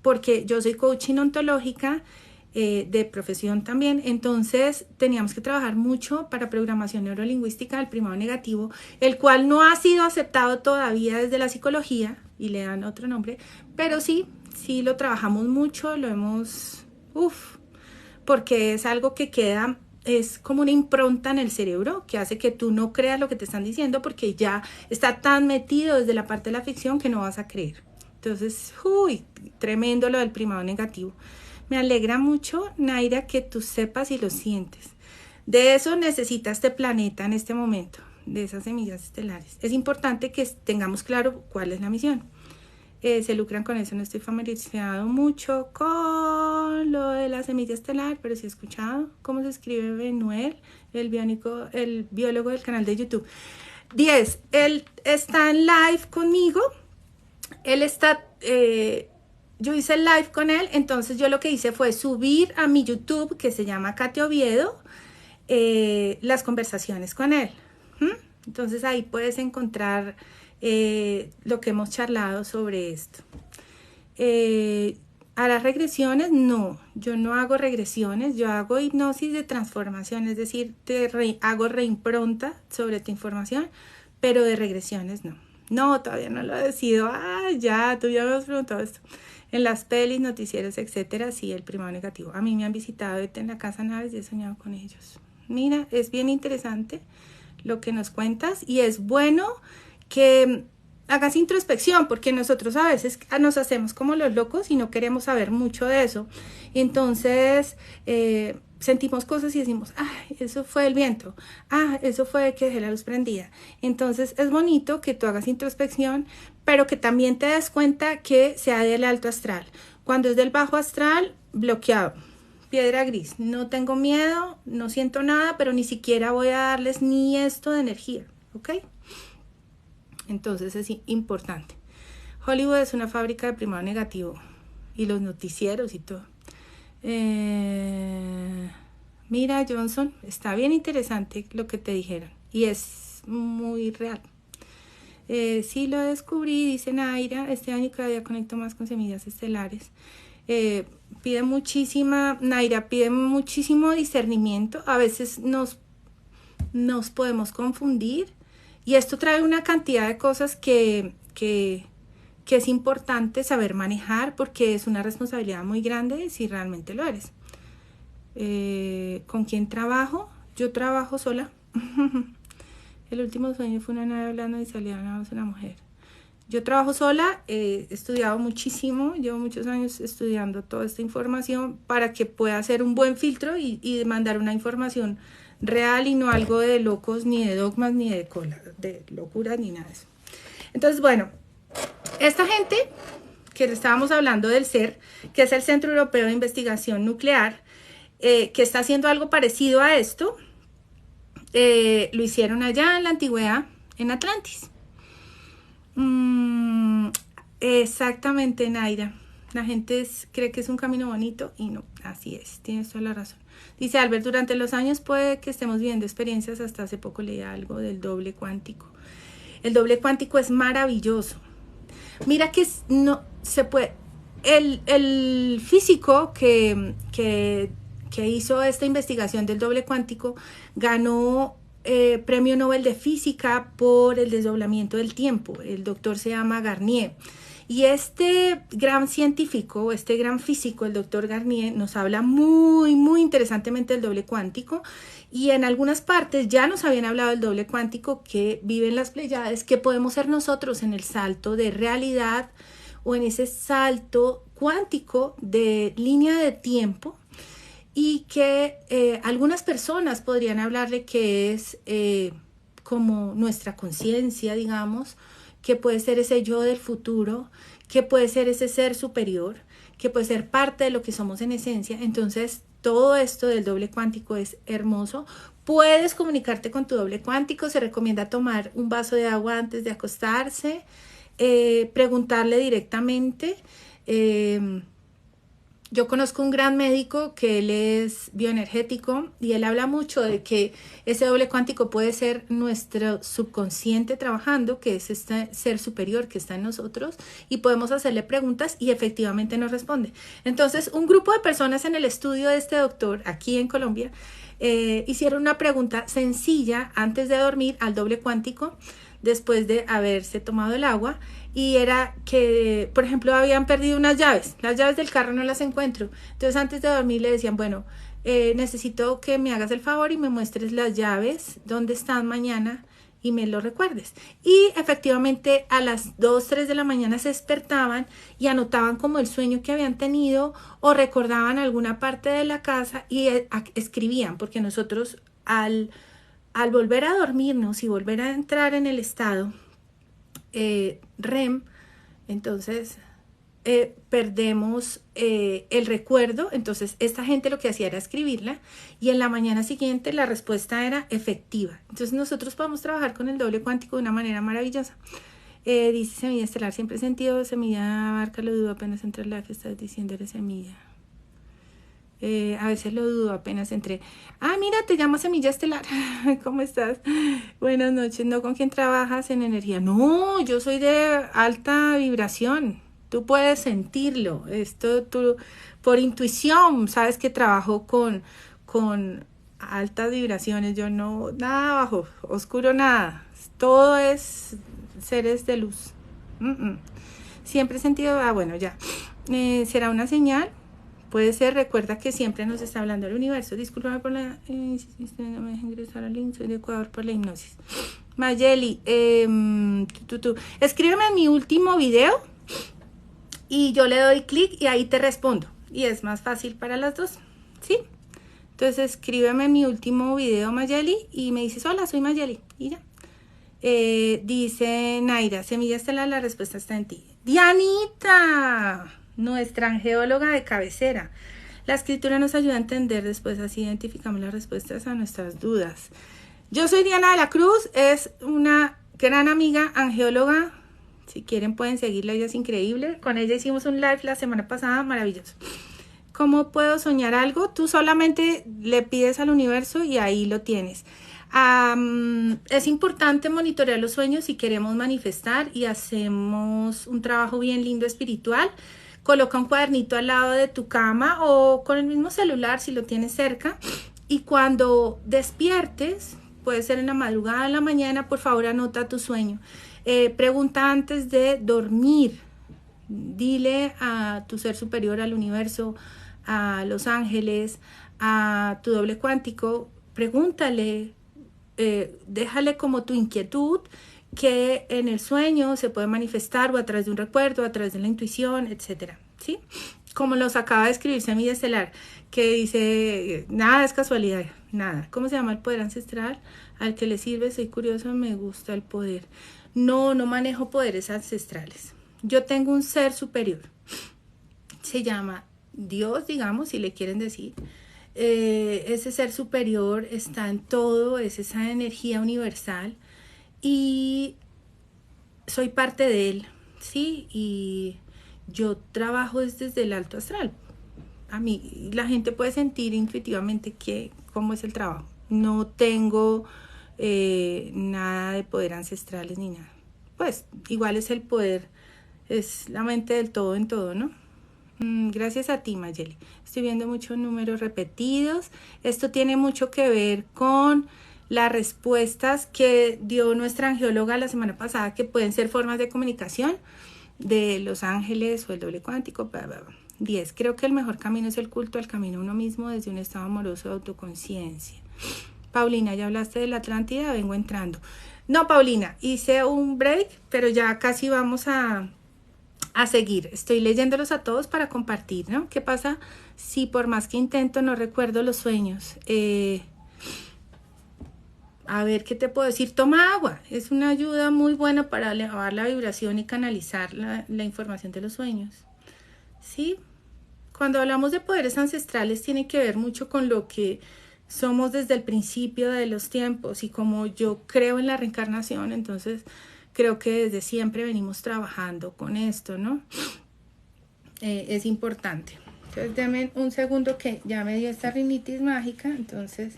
porque yo soy coaching ontológica de profesión también, entonces teníamos que trabajar mucho para programación neurolingüística del primado negativo, el cual no ha sido aceptado todavía desde la psicología y le dan otro nombre, pero sí lo trabajamos mucho, lo hemos, porque es algo que queda, es como una impronta en el cerebro que hace que tú no creas lo que te están diciendo porque ya está tan metido desde la parte de la ficción que no vas a creer. Entonces, tremendo lo del primado negativo. Me alegra mucho, Naira, que tú sepas y lo sientes. De eso necesita este planeta en este momento, de esas semillas estelares. Es importante que tengamos claro cuál es la misión. Se lucran con eso, no estoy familiarizado mucho con lo de la semilla estelar, pero sí he escuchado cómo se escribe Benuel, el biólogo del canal de YouTube. 10, él está en live conmigo, él está... yo hice el live con él, entonces yo lo que hice fue subir a mi YouTube, que se llama Katy Oviedo, las conversaciones con él. Entonces ahí puedes encontrar lo que hemos charlado sobre esto. A las regresiones, no, yo no hago regresiones, yo hago hipnosis de transformación, es decir, hago reimpronta sobre tu información, pero de regresiones no. No, todavía no lo he decidido. Ya, tú ya me has preguntado esto. En las pelis, noticieros, etcétera, sí, el primado negativo. A mí me han visitado en la casa Naves y he soñado con ellos. Mira, es bien interesante lo que nos cuentas y es bueno que hagas introspección porque nosotros a veces nos hacemos como los locos y no queremos saber mucho de eso. Entonces, sentimos cosas y decimos, eso fue el viento, eso fue que dejé la luz prendida. Entonces es bonito que tú hagas introspección, pero que también te des cuenta que sea del alto astral. Cuando es del bajo astral, bloqueado, piedra gris, no tengo miedo, no siento nada, pero ni siquiera voy a darles ni esto de energía, ¿ok? Entonces es importante. Hollywood es una fábrica de primado negativo y los noticieros y todo. Mira, Johnson, está bien interesante lo que te dijeron y es muy real. Sí lo descubrí, dice Naira, este año cada día conecto más con semillas estelares. Naira pide muchísimo discernimiento, a veces nos podemos confundir y esto trae una cantidad de cosas que es importante saber manejar porque es una responsabilidad muy grande si realmente lo eres. ¿Con quién trabajo? Yo trabajo sola. El último sueño fue una nave hablando y salía una mujer. Yo trabajo sola, he estudiado muchísimo, llevo muchos años estudiando toda esta información para que pueda hacer un buen filtro y mandar una información real y no algo de locos, ni de dogmas, ni de locuras, ni nada de eso. Entonces, bueno, esta gente que estábamos hablando del CER, que es el Centro Europeo de Investigación Nuclear, que está haciendo algo parecido a esto, lo hicieron allá en la antigüedad, en Atlantis. Exactamente, Naira. La gente cree que es un camino bonito y no, así es, tienes toda la razón. Dice Albert, durante los años puede que estemos viviendo experiencias, hasta hace poco leí algo del doble cuántico. El doble cuántico es maravilloso. Mira que no se puede, el físico que hizo esta investigación del doble cuántico ganó premio Nobel de Física por el desdoblamiento del tiempo. El doctor se llama Garnier. Y este gran científico, este gran físico, el doctor Garnier, nos habla muy, muy interesantemente del doble cuántico. Y en algunas partes ya nos habían hablado del doble cuántico que vive en las Pléyades, que podemos ser nosotros en el salto de realidad o en ese salto cuántico de línea de tiempo. Y que algunas personas podrían hablarle que es como nuestra conciencia, digamos, que puede ser ese yo del futuro, que puede ser ese ser superior, que puede ser parte de lo que somos en esencia. Entonces, todo esto del doble cuántico es hermoso Puedes comunicarte con tu doble cuántico. Se recomienda tomar un vaso de agua antes de acostarse, preguntarle directamente. Yo conozco un gran médico que él es bioenergético y él habla mucho de que ese doble cuántico puede ser nuestro subconsciente trabajando, que es este ser superior que está en nosotros, y podemos hacerle preguntas y efectivamente nos responde. Entonces, un grupo de personas en el estudio de este doctor aquí en Colombia hicieron una pregunta sencilla antes de dormir al doble cuántico después de haberse tomado el agua, y era que, por ejemplo, habían perdido unas llaves, las llaves del carro no las encuentro, entonces antes de dormir le decían, bueno, necesito que me hagas el favor y me muestres las llaves, dónde están mañana y me lo recuerdes. Y efectivamente a las 2, 3 de la mañana se despertaban y anotaban como el sueño que habían tenido o recordaban alguna parte de la casa y escribían, porque nosotros al volver a dormirnos y volver a entrar en el estado REM, entonces perdemos el recuerdo. Entonces esta gente lo que hacía era escribirla y en la mañana siguiente la respuesta era efectiva. Entonces nosotros podemos trabajar con el doble cuántico de una manera maravillosa. Dice semilla estelar, siempre he sentido semilla abarca, lo dudo apenas entre la que estás diciendo eres semilla. A veces lo dudo apenas entré. Ah, mira, te llamo Semilla Estelar. ¿Cómo estás? Buenas noches. ¿No con quién trabajas en energía? No, yo soy de alta vibración. Tú puedes sentirlo. Esto tú, por intuición, sabes que trabajo con altas vibraciones. Yo no, nada bajo, oscuro, nada. Todo es seres de luz. Siempre he sentido, bueno, ya. ¿Será una señal? Puede ser, recuerda que siempre nos está hablando el universo. Discúlpame por la... no me deja ingresar al link, soy de Ecuador por la hipnosis. Mayeli, escríbeme en mi último video y yo le doy clic y ahí te respondo. Y es más fácil para las dos, ¿sí? Entonces escríbeme en mi último video, Mayeli, y me dices, hola, soy Mayeli. Y ya. Dice Naira, Semilla Estelar, la respuesta está en ti. Dianita, nuestra angeóloga de cabecera. La escritura nos ayuda a entender, después así identificamos las respuestas a nuestras dudas. Yo soy Diana de la Cruz, es una gran amiga angeóloga. Si quieren pueden seguirla, ella es increíble. Con ella hicimos un live la semana pasada, maravilloso. ¿Cómo puedo soñar algo? Tú solamente le pides al universo y ahí lo tienes. Es importante monitorear los sueños si queremos manifestar y hacemos un trabajo bien lindo espiritual. Coloca un cuadernito al lado de tu cama o con el mismo celular si lo tienes cerca, y cuando despiertes, puede ser en la madrugada, en la mañana, por favor anota tu sueño. Pregunta antes de dormir, dile a tu ser superior, al universo, a los ángeles, a tu doble cuántico, pregúntale, déjale como tu inquietud, que en el sueño se puede manifestar o a través de un recuerdo, a través de la intuición, etcétera, ¿sí? Como los acaba de escribir Semilla Estelar, que dice, nada es casualidad, nada. ¿Cómo se llama el poder ancestral? Al que le sirve, soy curioso, me gusta el poder. No manejo poderes ancestrales. Yo tengo un ser superior. Se llama Dios, digamos, si le quieren decir. Ese ser superior está en todo, es esa energía universal. Y soy parte de él, ¿sí? Y yo trabajo desde el alto astral. A mí la gente puede sentir intuitivamente cómo es el trabajo. No tengo nada de poder ancestrales ni nada. Pues igual es el poder, es la mente del todo en todo, ¿no? Gracias a ti, Mayeli. Estoy viendo muchos números repetidos. Esto tiene mucho que ver con las respuestas que dio nuestra angeóloga la semana pasada, que pueden ser formas de comunicación de los ángeles o el doble cuántico. 10. Creo que el mejor camino es el culto al camino a uno mismo desde un estado amoroso de autoconciencia. Paulina, ya hablaste de la Atlántida, vengo entrando. No, Paulina, hice un break, pero ya casi vamos a seguir. Estoy leyéndolos a todos para compartir, ¿no? ¿Qué pasa si por más que intento no recuerdo los sueños? A ver, ¿qué te puedo decir? Toma agua. Es una ayuda muy buena para elevar la vibración y canalizar la información de los sueños. ¿Sí? Cuando hablamos de poderes ancestrales tiene que ver mucho con lo que somos desde el principio de los tiempos, y como yo creo en la reencarnación, entonces creo que desde siempre venimos trabajando con esto, ¿no? Es importante. Entonces denme un segundo que ya me dio esta rinitis mágica, entonces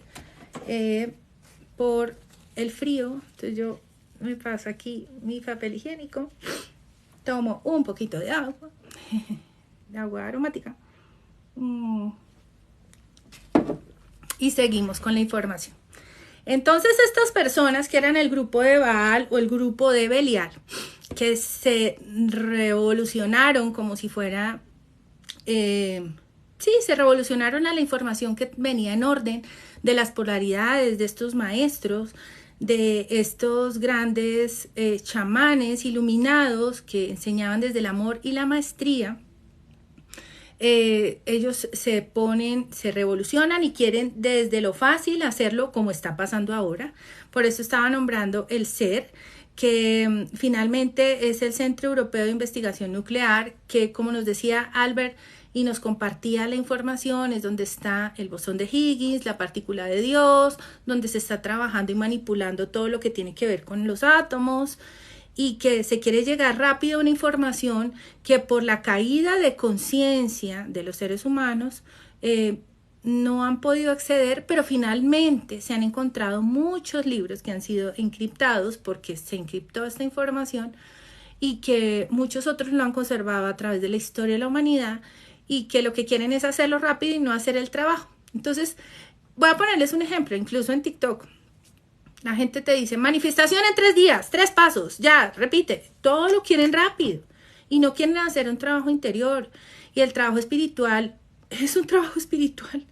por el frío, entonces yo me paso aquí mi papel higiénico, tomo un poquito de agua, de agua aromática, y seguimos con la información. Entonces estas personas que eran el grupo de Baal o el grupo de Belial, que se revolucionaron como si fuera, se revolucionaron a la información que venía en orden de las polaridades de estos maestros, de estos grandes chamanes iluminados que enseñaban desde el amor y la maestría. Ellos se revolucionan y quieren desde lo fácil hacerlo como está pasando ahora. Por eso estaba nombrando el CER, que finalmente es el Centro Europeo de Investigación Nuclear, que como nos decía Albert y nos compartía la información, es donde está el bosón de Higgins, la partícula de Dios, donde se está trabajando y manipulando todo lo que tiene que ver con los átomos, y que se quiere llegar rápido a una información que por la caída de conciencia de los seres humanos no han podido acceder, pero finalmente se han encontrado muchos libros que han sido encriptados porque se encriptó esta información, y que muchos otros lo han conservado a través de la historia de la humanidad, y que lo que quieren es hacerlo rápido y no hacer el trabajo. Entonces voy a ponerles un ejemplo, incluso en TikTok. La gente te dice, manifestación en 3 días, 3 pasos, ya, repite. Todo lo quieren rápido y no quieren hacer un trabajo interior. Y el trabajo espiritual es un trabajo espiritual.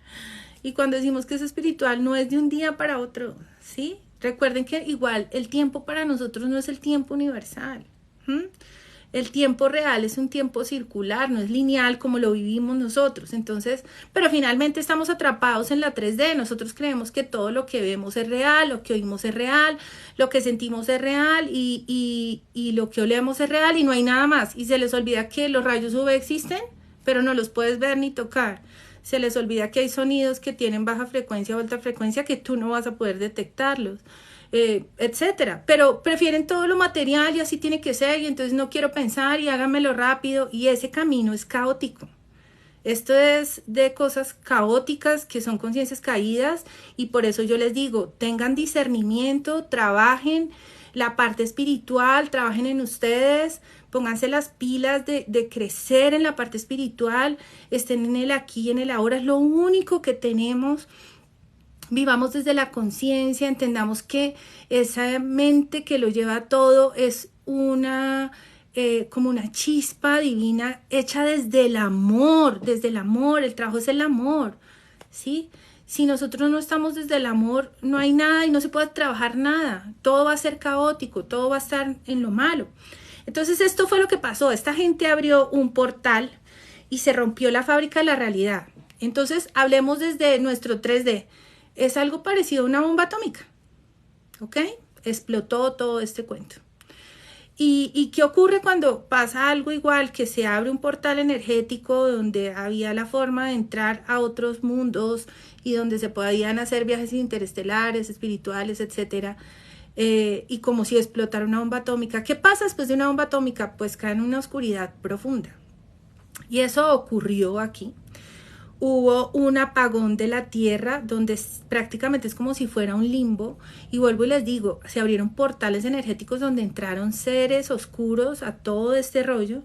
Y cuando decimos que es espiritual, no es de un día para otro, ¿sí? Recuerden que igual el tiempo para nosotros no es el tiempo universal. El tiempo real es un tiempo circular, no es lineal como lo vivimos nosotros. Entonces, pero finalmente estamos atrapados en la 3D. Nosotros creemos que todo lo que vemos es real, lo que oímos es real, lo que sentimos es real, y lo que olemos es real, y no hay nada más. Y se les olvida que los rayos UV existen, pero no los puedes ver ni tocar. Se les olvida que hay sonidos que tienen baja frecuencia o alta frecuencia que tú no vas a poder detectarlos. Etcétera, pero prefieren todo lo material y así tiene que ser, y entonces no quiero pensar y háganmelo rápido, y ese camino es caótico. Esto es de cosas caóticas que son conciencias caídas, y por eso yo les digo, tengan discernimiento, trabajen la parte espiritual, trabajen en ustedes, pónganse las pilas de crecer en la parte espiritual, estén en el aquí y en el ahora, es lo único que tenemos. Vivamos desde la conciencia, entendamos que esa mente que lo lleva todo es como una chispa divina hecha desde el amor, el trabajo es el amor, ¿sí? Si nosotros no estamos desde el amor, no hay nada y no se puede trabajar nada, todo va a ser caótico, todo va a estar en lo malo. Entonces esto fue lo que pasó, esta gente abrió un portal y se rompió la fábrica de la realidad. Entonces hablemos desde nuestro 3D. Es algo parecido a una bomba atómica, ¿ok? Explotó todo este cuento. ¿Y qué ocurre cuando pasa algo igual? Que se abre un portal energético donde había la forma de entrar a otros mundos y donde se podían hacer viajes interestelares, espirituales, etcétera. Y como si explotara una bomba atómica. ¿Qué pasa después de una bomba atómica? Pues cae en una oscuridad profunda. Y eso ocurrió aquí. Hubo un apagón de la tierra donde prácticamente es como si fuera un limbo, y vuelvo y les digo, se abrieron portales energéticos donde entraron seres oscuros a todo este rollo,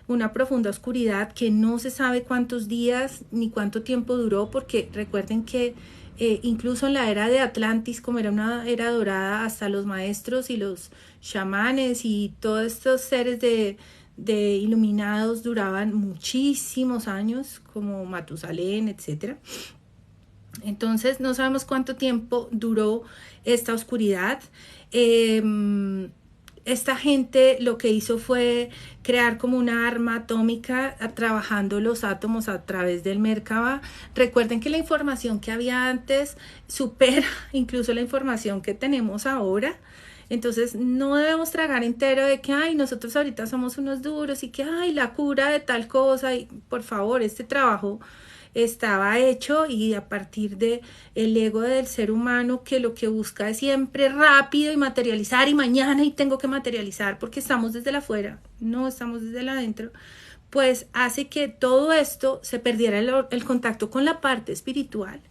una profunda oscuridad que no se sabe cuántos días ni cuánto tiempo duró, porque recuerden que incluso en la era de Atlantis, como era una era dorada, hasta los maestros y los chamanes y todos estos seres de iluminados duraban muchísimos años, como Matusalén, etcétera. Entonces no sabemos cuánto tiempo duró esta oscuridad. Esta gente lo que hizo fue crear como una arma atómica, trabajando los átomos a través del Merkaba. Recuerden que la información que había antes supera incluso la información que tenemos ahora. Entonces no debemos tragar entero de que ay, nosotros ahorita somos unos duros y que ay, la cura de tal cosa. Y por favor, este trabajo estaba hecho y a partir de el ego del ser humano que lo que busca es siempre rápido y materializar y mañana y tengo que materializar porque estamos desde la afuera, no estamos desde la adentro, pues hace que todo esto se perdiera el contacto con la parte espiritual,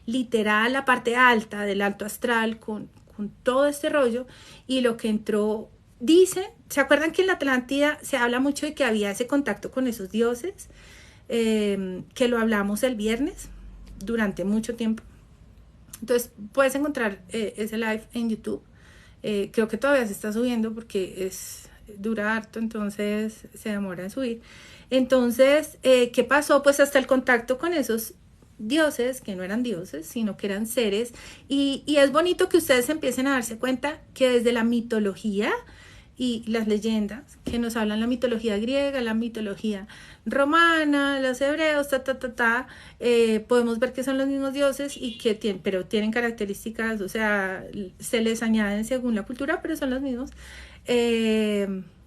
literal, la parte alta del alto astral, con todo este rollo, y lo que entró, dice, ¿se acuerdan que en la Atlántida se habla mucho de que había ese contacto con esos dioses? Que lo hablamos el viernes, durante mucho tiempo. Entonces, puedes encontrar ese live en YouTube. Creo que todavía se está subiendo porque dura harto, entonces se demora en subir. Entonces, ¿qué pasó? Pues hasta el contacto con esos dioses, que no eran dioses, sino que eran seres, y es bonito que ustedes empiecen a darse cuenta que desde la mitología y las leyendas que nos hablan, la mitología griega, la mitología romana, los hebreos, podemos ver que son los mismos dioses y que pero tienen características, o sea, se les añaden según la cultura, pero son los mismos.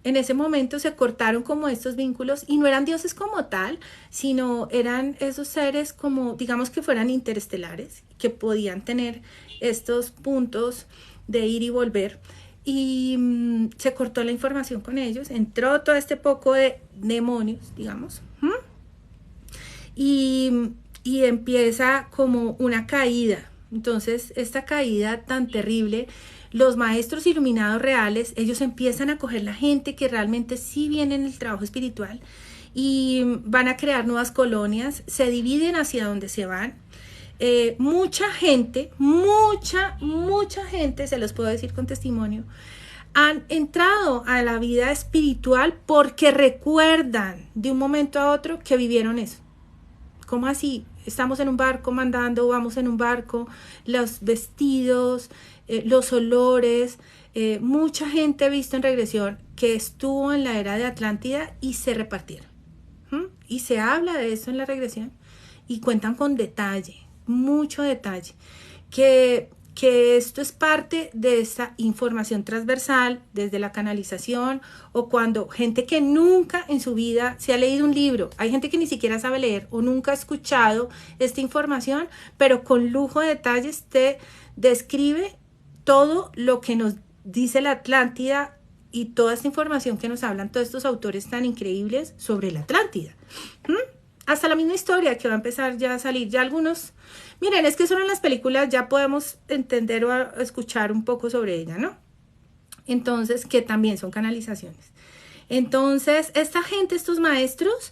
En ese momento se cortaron como estos vínculos y no eran dioses como tal, sino eran esos seres como, digamos que fueran interestelares, que podían tener estos puntos de ir y volver. Y se cortó la información con ellos, entró todo este poco de demonios, digamos, y empieza como una caída. Entonces, esta caída tan terrible, los maestros iluminados reales, ellos empiezan a coger la gente que realmente sí viene en el trabajo espiritual y van a crear nuevas colonias, se dividen hacia donde se van. Mucha gente, mucha gente, se los puedo decir con testimonio, han entrado a la vida espiritual porque recuerdan de un momento a otro que vivieron eso. ¿Cómo así? Estamos en un barco mandando, vamos en un barco, los vestidos, los olores. Mucha gente ha visto en regresión que estuvo en la era de Atlántida y se repartieron. Y se habla de eso en la regresión y cuentan con detalle, mucho detalle, que esto es parte de esa información transversal desde la canalización, o cuando gente que nunca en su vida se ha leído un libro, hay gente que ni siquiera sabe leer o nunca ha escuchado esta información, pero con lujo de detalles te describe todo lo que nos dice la Atlántida y toda esta información que nos hablan todos estos autores tan increíbles sobre la Atlántida. Hasta la misma historia que va a empezar ya a salir, ya algunos, miren, es que solo en las películas ya podemos entender o escuchar un poco sobre ella, ¿no? Entonces, que también son canalizaciones. Entonces, esta gente, estos maestros,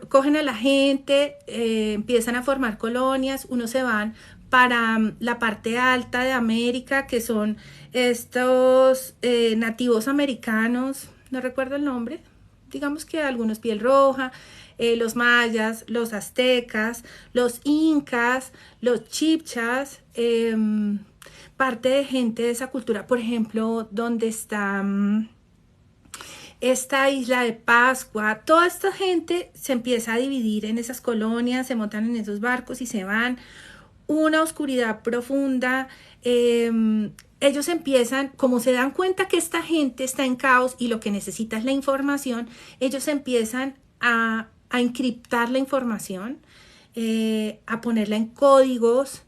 cogen a la gente, empiezan a formar colonias, unos se van para la parte alta de América, que son estos nativos americanos, no recuerdo el nombre, digamos que algunos piel roja, los mayas, los aztecas, los incas, los chibchas, parte de gente de esa cultura, por ejemplo, donde está esta isla de Pascua, toda esta gente se empieza a dividir en esas colonias, se montan en esos barcos y se van, una oscuridad profunda. Ellos empiezan, como se dan cuenta que esta gente está en caos y lo que necesita es la información, ellos empiezan a encriptar la información, a ponerla en códigos.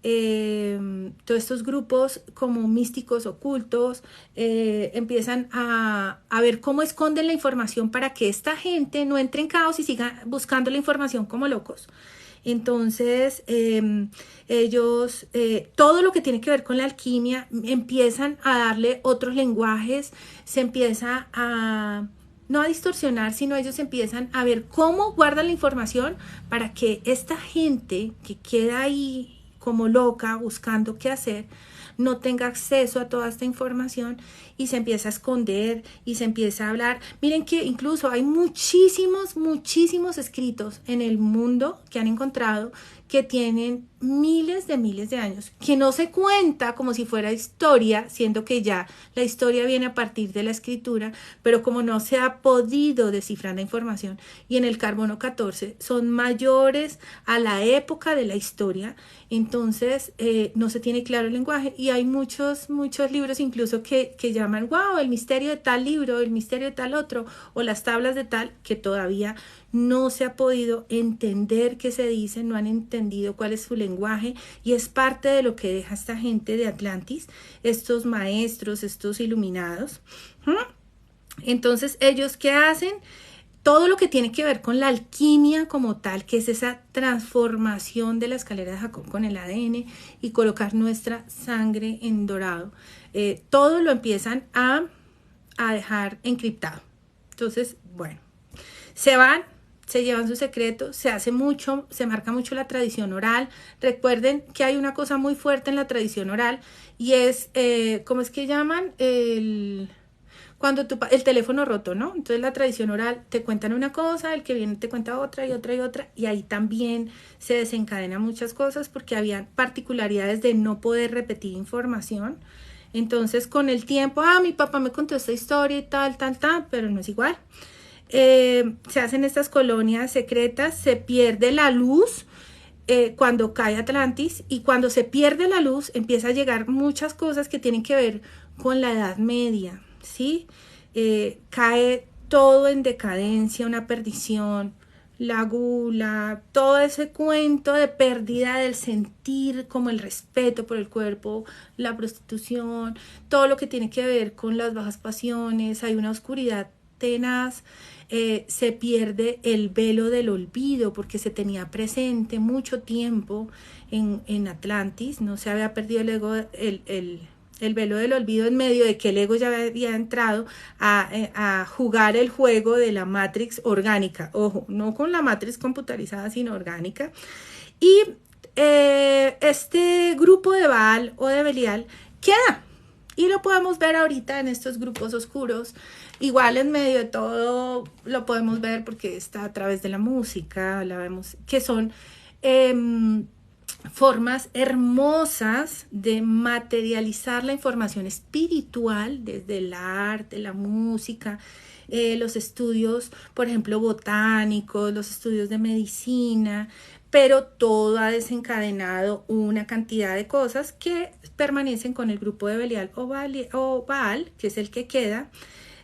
Todos estos grupos como místicos ocultos empiezan a ver cómo esconden la información para que esta gente no entre en caos y siga buscando la información como locos. Entonces ellos, todo lo que tiene que ver con la alquimia, empiezan a darle otros lenguajes, se empieza no a distorsionar, sino ellos empiezan a ver cómo guardan la información para que esta gente que queda ahí como loca buscando qué hacer, no tenga acceso a toda esta información y se empieza a esconder y se empieza a hablar. Miren que incluso hay muchísimos escritos en el mundo que han encontrado que tienen miles de años, que no se cuenta como si fuera historia, siendo que ya la historia viene a partir de la escritura, pero como no se ha podido descifrar la información, y en el carbono 14 son mayores a la época de la historia, entonces no se tiene claro el lenguaje, y hay muchos libros incluso que llaman, wow, el misterio de tal libro, el misterio de tal otro, o las tablas de tal, que todavía no se ha podido entender qué se dice, no han entendido cuál es su lenguaje, y es parte de lo que deja esta gente de Atlantis, estos maestros, estos iluminados. Entonces, ¿ellos qué hacen? Todo lo que tiene que ver con la alquimia como tal, que es esa transformación de la escalera de Jacob con el ADN y colocar nuestra sangre en dorado, todo lo empiezan a dejar encriptado. Entonces, bueno, se van, se llevan su secreto, se hace mucho, se marca mucho la tradición oral. Recuerden que hay una cosa muy fuerte en la tradición oral y es, ¿cómo es que llaman? Cuando el teléfono roto, ¿no? Entonces la tradición oral, te cuentan una cosa, el que viene te cuenta otra y otra y otra, y ahí también se desencadenan muchas cosas porque había particularidades de no poder repetir información. Entonces con el tiempo, mi papá me contó esta historia y tal, pero no es igual. Se hacen estas colonias secretas, se pierde la luz cuando cae Atlantis, y cuando se pierde la luz empieza a llegar muchas cosas que tienen que ver con la Edad Media, ¿sí? Cae todo en decadencia, una perdición, la gula, todo ese cuento de pérdida del sentir, como el respeto por el cuerpo, la prostitución, todo lo que tiene que ver con las bajas pasiones. Hay una oscuridad tenaz. Se pierde el velo del olvido porque se tenía presente mucho tiempo en Atlantis, no se había perdido el ego, el velo del olvido, en medio de que el ego ya había entrado a jugar el juego de la Matrix orgánica. Ojo, no con la Matrix computarizada, sino orgánica. Y este grupo de Baal o de Belial queda. Y lo podemos ver ahorita en estos grupos oscuros. Igual en medio de todo lo podemos ver porque está a través de la música, la vemos, que son formas hermosas de materializar la información espiritual desde el arte, la música, los estudios, por ejemplo, botánicos, los estudios de medicina, pero todo ha desencadenado una cantidad de cosas que permanecen con el grupo de Belial o Baal, que es el que queda.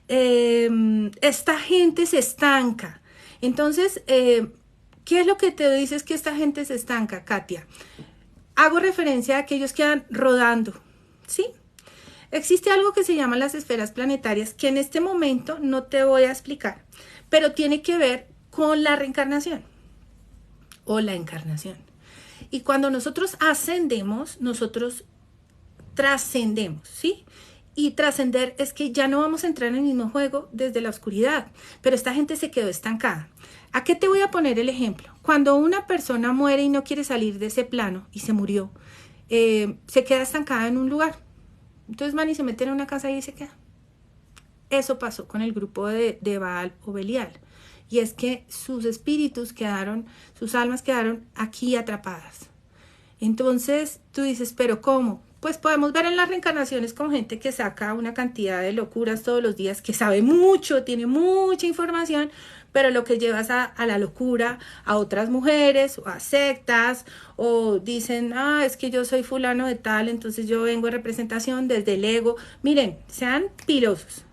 Esta gente se estanca. Entonces, ¿qué es lo que te dices que esta gente se estanca, Katia? Hago referencia a que ellos quedan rodando, ¿sí? Existe algo que se llama las esferas planetarias, que en este momento no te voy a explicar, pero tiene que ver con la reencarnación o la encarnación. Y cuando nosotros ascendemos, nosotros trascendemos, ¿sí? Y trascender es que ya no vamos a entrar en el mismo juego desde la oscuridad, pero esta gente se quedó estancada. ¿A qué te voy a poner el ejemplo? Cuando una persona muere y no quiere salir de ese plano y se murió, se queda estancada en un lugar. Entonces van y se meten en una casa y se queda. Eso pasó con el grupo de Baal o Belial. Y es que sus espíritus quedaron, sus almas quedaron aquí atrapadas. Entonces tú dices, ¿pero cómo? Pues podemos ver en las reencarnaciones con gente que saca una cantidad de locuras todos los días, que sabe mucho, tiene mucha información, pero lo que llevas a la locura a otras mujeres o a sectas, o dicen, es que yo soy fulano de tal, entonces yo vengo en representación desde el ego. Miren, sean pilosos.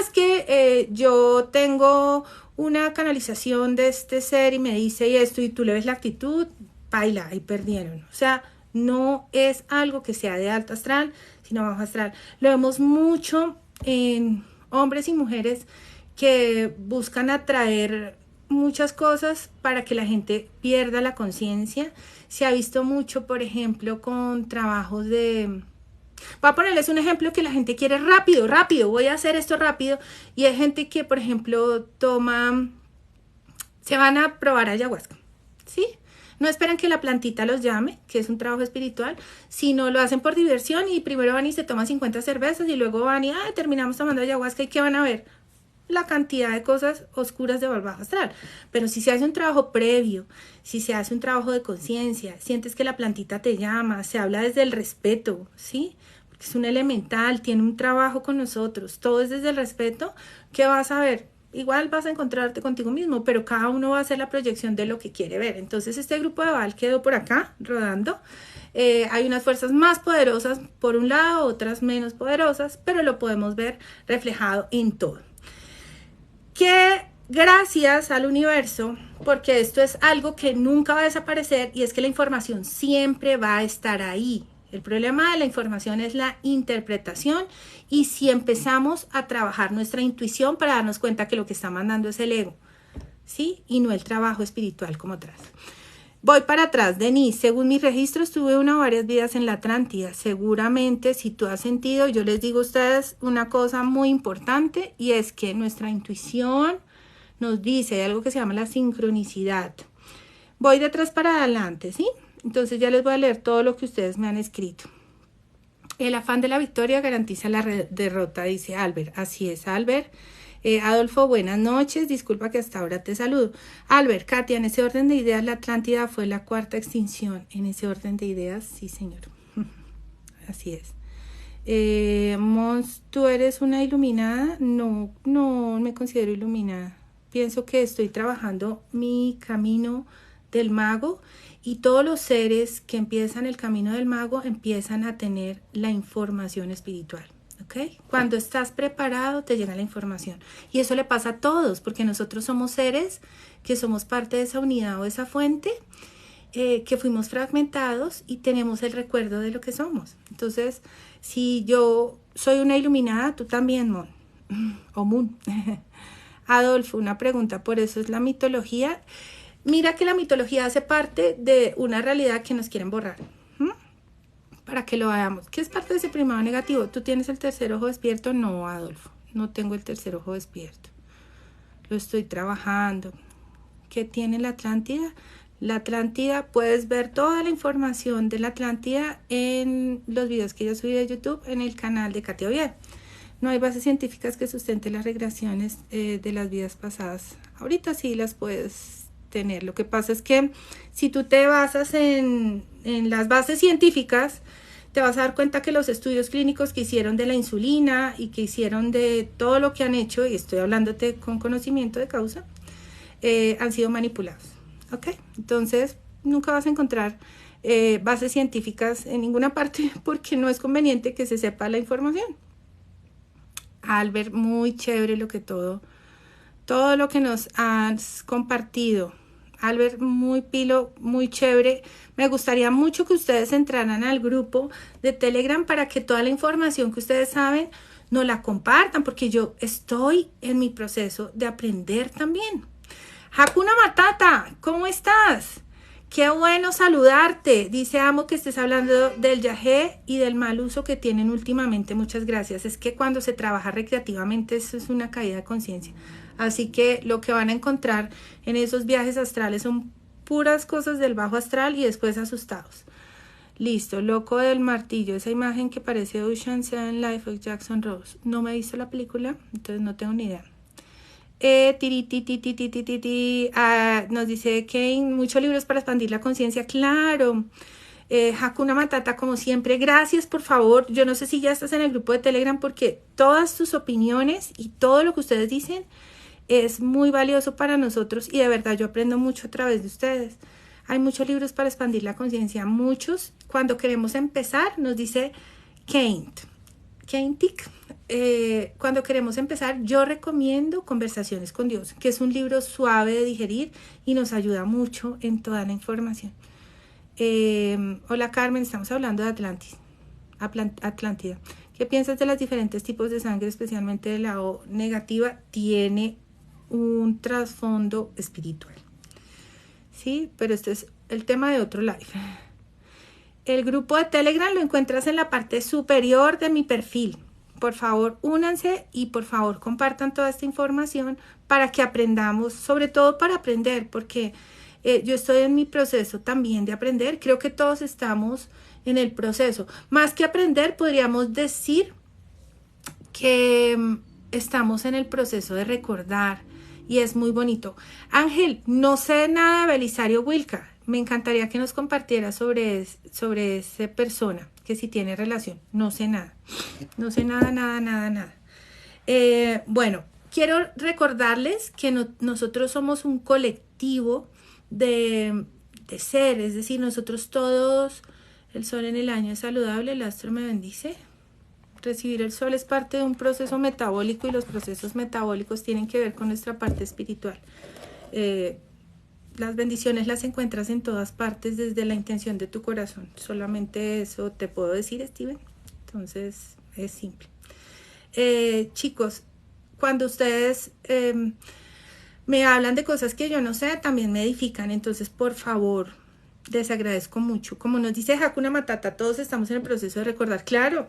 Es que yo tengo una canalización de este ser y me dice esto, y tú le ves la actitud, baila, ahí perdieron. O sea, no es algo que sea de alto astral, sino bajo astral. Lo vemos mucho en hombres y mujeres que buscan atraer muchas cosas para que la gente pierda la conciencia. Se ha visto mucho, por ejemplo, con trabajos de... Voy a ponerles un ejemplo que la gente quiere rápido, voy a hacer esto rápido. Y hay gente que, por ejemplo, se van a probar ayahuasca, ¿sí? No esperan que la plantita los llame, que es un trabajo espiritual, sino lo hacen por diversión y primero van y se toman 50 cervezas y luego van y terminamos tomando ayahuasca. ¿Y qué van a ver? La cantidad de cosas oscuras de bajo astral. Pero si se hace un trabajo previo, si se hace un trabajo de conciencia, sientes que la plantita te llama, se habla desde el respeto, ¿sí? Porque es un elemental, tiene un trabajo con nosotros, todo es desde el respeto. ¿Qué vas a ver? Igual vas a encontrarte contigo mismo, pero cada uno va a hacer la proyección de lo que quiere ver. Entonces este grupo de Baal quedó por acá, rodando. Hay unas fuerzas más poderosas por un lado, otras menos poderosas, pero lo podemos ver reflejado en todo. ¿Qué gracias al universo, porque esto es algo que nunca va a desaparecer y es que la información siempre va a estar ahí. El problema de la información es la interpretación y si empezamos a trabajar nuestra intuición para darnos cuenta que lo que está mandando es el ego, ¿sí? Y no el trabajo espiritual como atrás. Voy para atrás, Denise. Según mis registros, tuve una o varias vidas en la Atlántida. Seguramente, si tú has sentido, yo les digo a ustedes una cosa muy importante y es que nuestra intuición nos dice, hay algo que se llama la sincronicidad. Voy de atrás para adelante, ¿sí? Entonces ya les voy a leer todo lo que ustedes me han escrito. El afán de la victoria garantiza la derrota, dice Albert. Así es, Albert. Adolfo, buenas noches. Disculpa que hasta ahora te saludo. Albert, Katia, en ese orden de ideas, la Atlántida fue la cuarta extinción. En ese orden de ideas, sí, señor. Así es. Mons, ¿tú eres una iluminada? No, no me considero iluminada. Pienso que estoy trabajando mi camino del mago y todos los seres que empiezan el camino del mago empiezan a tener la información espiritual. ¿Okay? Cuando estás preparado te llega la información y eso le pasa a todos porque nosotros somos seres que somos parte de esa unidad o esa fuente que fuimos fragmentados y tenemos el recuerdo de lo que somos. Entonces, si yo soy una iluminada, tú también, Mon o Moon. Adolfo, una pregunta, por eso es la mitología. Mira que la mitología hace parte de una realidad que nos quieren borrar. Para que lo veamos. ¿Qué es parte de ese primado negativo? ¿Tú tienes el tercer ojo despierto? No, Adolfo, no tengo el tercer ojo despierto. Lo estoy trabajando. ¿Qué tiene la Atlántida? La Atlántida, puedes ver toda la información de la Atlántida en los videos que yo subí de YouTube en el canal de Katia Ovier. No hay bases científicas que sustenten las regresiones de las vidas pasadas. Ahorita sí las puedes tener. Lo que pasa es que si tú te basas en las bases científicas, te vas a dar cuenta que los estudios clínicos que hicieron de la insulina y que hicieron de todo lo que han hecho, y estoy hablándote con conocimiento de causa, han sido manipulados. ¿Ok? Entonces, nunca vas a encontrar bases científicas en ninguna parte porque no es conveniente que se sepa la información. Albert, muy chévere todo lo que nos has compartido. Albert, muy pilo, muy chévere. Me gustaría mucho que ustedes entraran al grupo de Telegram para que toda la información que ustedes saben nos la compartan, porque yo estoy en mi proceso de aprender también. Hakuna Matata, ¿cómo estás? Qué bueno saludarte. Dice Amo que estés hablando del yagé y del mal uso que tienen últimamente. Muchas gracias. Es que cuando se trabaja recreativamente eso es una caída de conciencia. Así que lo que van a encontrar en esos viajes astrales son puras cosas del bajo astral y después asustados. Listo, loco del martillo. Esa imagen que parece Ocean Seven Life of Jackson Rose. No me he visto la película, entonces no tengo ni idea. Nos dice Kane, muchos libros para expandir la conciencia. Claro. Hakuna Matata, como siempre, gracias, por favor. Yo no sé si ya estás en el grupo de Telegram porque todas tus opiniones y todo lo que ustedes dicen es muy valioso para nosotros y de verdad yo aprendo mucho a través de ustedes. Hay muchos libros para expandir la conciencia, muchos. Cuando queremos empezar, nos dice Kane-Tick, cuando queremos empezar, yo recomiendo Conversaciones con Dios, que es un libro suave de digerir y nos ayuda mucho en toda la información. Hola Carmen, estamos hablando de Atlántida. ¿Qué piensas de los diferentes tipos de sangre, especialmente de la O negativa? Tiene un trasfondo espiritual. Sí, pero este es el tema de otro live. El grupo de Telegram lo encuentras en la parte superior de mi perfil. Por favor, únanse y por favor compartan toda esta información para que aprendamos, sobre todo para aprender, porque yo estoy en mi proceso también de aprender. Creo que todos estamos en el proceso. Más que aprender, podríamos decir que estamos en el proceso de recordar y es muy bonito. Ángel, no sé nada de Belisario Wilca. Me encantaría que nos compartiera sobre esa persona, que si tiene relación. No sé nada. No sé nada. Bueno, quiero recordarles que nosotros somos un colectivo de seres, es decir, nosotros todos, el sol en el año es saludable, el astro me bendice. Recibir el sol es parte de un proceso metabólico y los procesos metabólicos tienen que ver con nuestra parte espiritual. Las bendiciones las encuentras en todas partes desde la intención de tu corazón. Solamente eso te puedo decir, Steven. Entonces es simple. Chicos, cuando ustedes me hablan de cosas que yo no sé, también me edifican. Entonces, por favor, les agradezco mucho. Como nos dice Hakuna Matata, todos estamos en el proceso de recordar. Claro,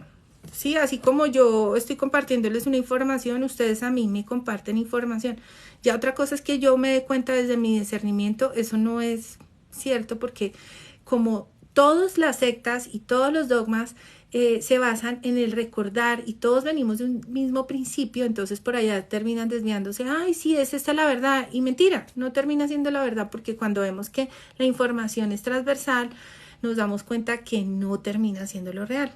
sí, así como yo estoy compartiéndoles una información, ustedes a mí me comparten información. Ya otra cosa es que yo me dé cuenta desde mi discernimiento, eso no es cierto, porque como todas las sectas y todos los dogmas se basan en el recordar y todos venimos de un mismo principio, entonces por allá terminan desviándose. Ay, sí, es esta la verdad. Y mentira, no termina siendo la verdad, porque cuando vemos que la información es transversal, nos damos cuenta que no termina siendo lo real.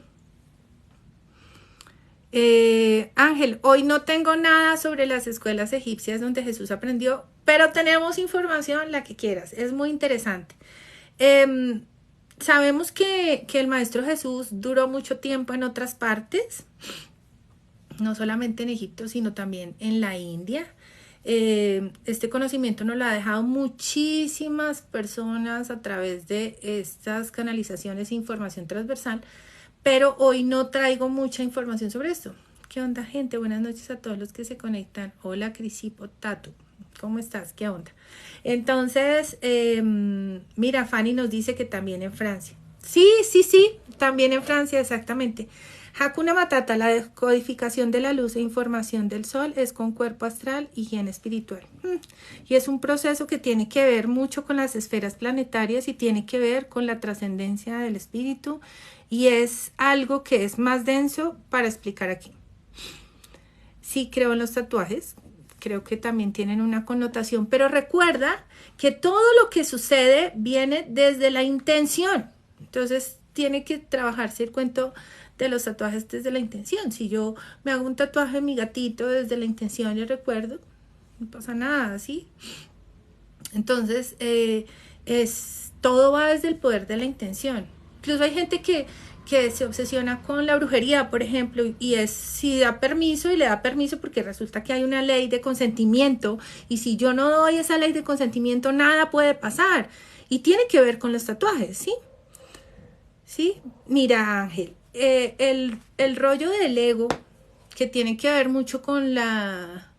Ángel, hoy no tengo nada sobre las escuelas egipcias donde Jesús aprendió, pero tenemos información, la que quieras, es muy interesante. Sabemos que el Maestro Jesús duró mucho tiempo en otras partes, no solamente en Egipto, sino también en la India. Este conocimiento nos lo ha dejado muchísimas personas a través de estas canalizaciones e información transversal, pero hoy no traigo mucha información sobre esto. ¿Qué onda, gente? Buenas noches a todos los que se conectan. Hola, Crisipo, Tatu. ¿Cómo estás? ¿Qué onda? Entonces, mira, Fanny nos dice que también en Francia. Sí, también en Francia, exactamente. Hakuna Matata, la decodificación de la luz e información del sol es con cuerpo astral, higiene espiritual. Y es un proceso que tiene que ver mucho con las esferas planetarias y tiene que ver con la trascendencia del espíritu, y es algo que es más denso para explicar aquí. Sí creo en los tatuajes, creo que también tienen una connotación, pero recuerda que todo lo que sucede viene desde la intención. Entonces tiene que trabajarse el cuento de los tatuajes desde la intención. Si yo me hago un tatuaje de mi gatito desde la intención y el recuerdo, no pasa nada, ¿sí? Entonces todo va desde el poder de la intención. Incluso hay gente que se obsesiona con la brujería, por ejemplo, y es si da permiso y le da permiso porque resulta que hay una ley de consentimiento, y si yo no doy esa ley de consentimiento, nada puede pasar. Y tiene que ver con los tatuajes, ¿sí? ¿Sí? Mira, Ángel, el rollo del ego, que tiene que ver mucho con la...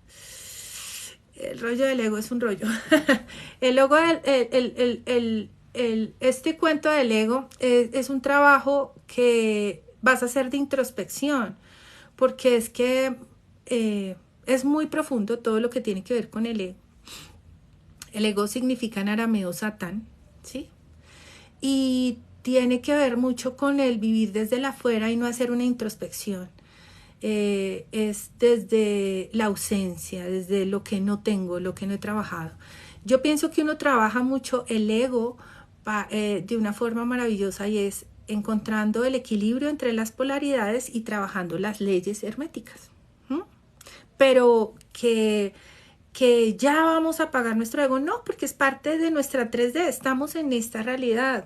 El rollo del ego es un rollo. Este cuento del ego es un trabajo que vas a hacer de introspección, porque es que es muy profundo todo lo que tiene que ver con el ego. El ego significa en arameo Satán, ¿sí? Y tiene que ver mucho con el vivir desde el afuera y no hacer una introspección. Es desde la ausencia, desde lo que no tengo, lo que no he trabajado. Yo pienso que uno trabaja mucho el ego de una forma maravillosa, y es encontrando el equilibrio entre las polaridades y trabajando las leyes herméticas. Pero que ya vamos a apagar nuestro ego, no, porque es parte de nuestra 3D, estamos en esta realidad,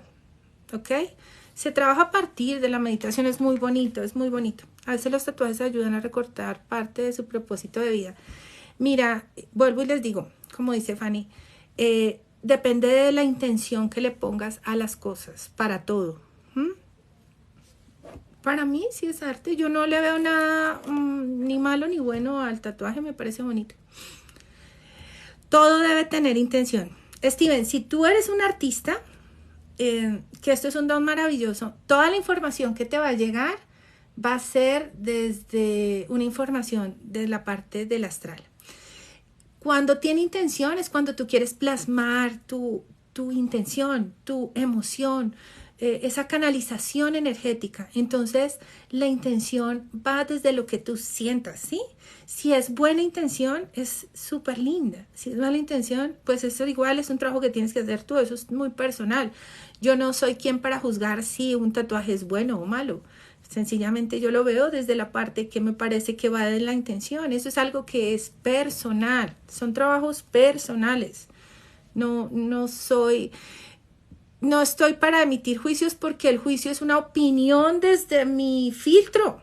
¿ok? Se trabaja a partir de la meditación, es muy bonito, es muy bonito. A veces los tatuajes ayudan a recortar parte de su propósito de vida. Mira, vuelvo y les digo, como dice Fanny, depende de la intención que le pongas a las cosas, para todo. Para mí sí es arte, yo no le veo nada ni malo ni bueno al tatuaje, me parece bonito. Todo debe tener intención. Steven, si tú eres un artista, que esto es un don maravilloso, toda la información que te va a llegar va a ser desde una información de la parte del astral. Cuando tiene intención es cuando tú quieres plasmar tu intención, tu emoción, esa canalización energética. Entonces la intención va desde lo que tú sientas, ¿sí? Si es buena intención, es súper linda. Si es mala intención, pues eso igual es un trabajo que tienes que hacer tú. Eso es muy personal. Yo no soy quien para juzgar si un tatuaje es bueno o malo. Sencillamente yo lo veo desde la parte que me parece que va de la intención. Eso es algo que es personal. Son trabajos personales. No estoy para emitir juicios, porque el juicio es una opinión desde mi filtro.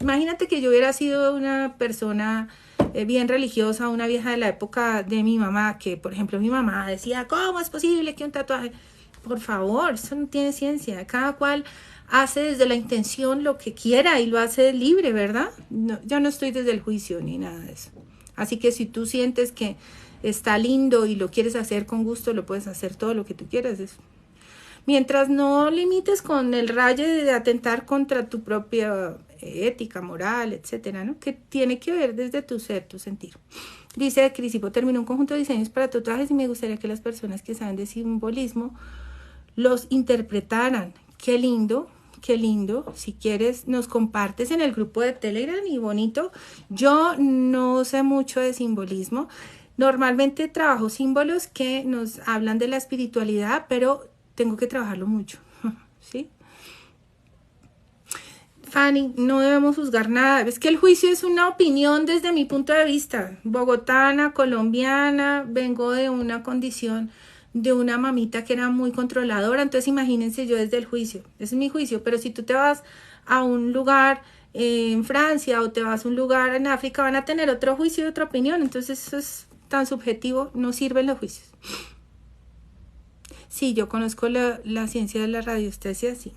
Imagínate que yo hubiera sido una persona bien religiosa, una vieja de la época de mi mamá, que por ejemplo mi mamá decía, ¿cómo es posible que un tatuaje? Por favor, eso no tiene ciencia. Cada cual hace desde la intención lo que quiera y lo hace libre, ¿verdad? No, yo no estoy desde el juicio ni nada de eso. Así que si tú sientes que está lindo y lo quieres hacer con gusto, lo puedes hacer todo lo que tú quieras. Mientras no limites con el rayo de atentar contra tu propia ética, moral, etcétera, ¿no? Que tiene que ver desde tu ser, tu sentir. Dice Crisipo, terminó un conjunto de diseños para tatuajes y me gustaría que las personas que saben de simbolismo los interpretaran. Qué lindo, qué lindo. Si quieres, nos compartes en el grupo de Telegram y bonito. Yo no sé mucho de simbolismo. Normalmente trabajo símbolos que nos hablan de la espiritualidad, pero tengo que trabajarlo mucho, ¿sí? Fanny, no debemos juzgar nada. Es que el juicio es una opinión desde mi punto de vista. Bogotana, colombiana, vengo de una condición de una mamita que era muy controladora. Entonces imagínense yo desde el juicio. Ese es mi juicio. Pero si tú te vas a un lugar en Francia o te vas a un lugar en África, van a tener otro juicio y otra opinión. Entonces eso es tan subjetivo. No sirven los juicios. Sí, yo conozco la ciencia de la radiestesia, sí.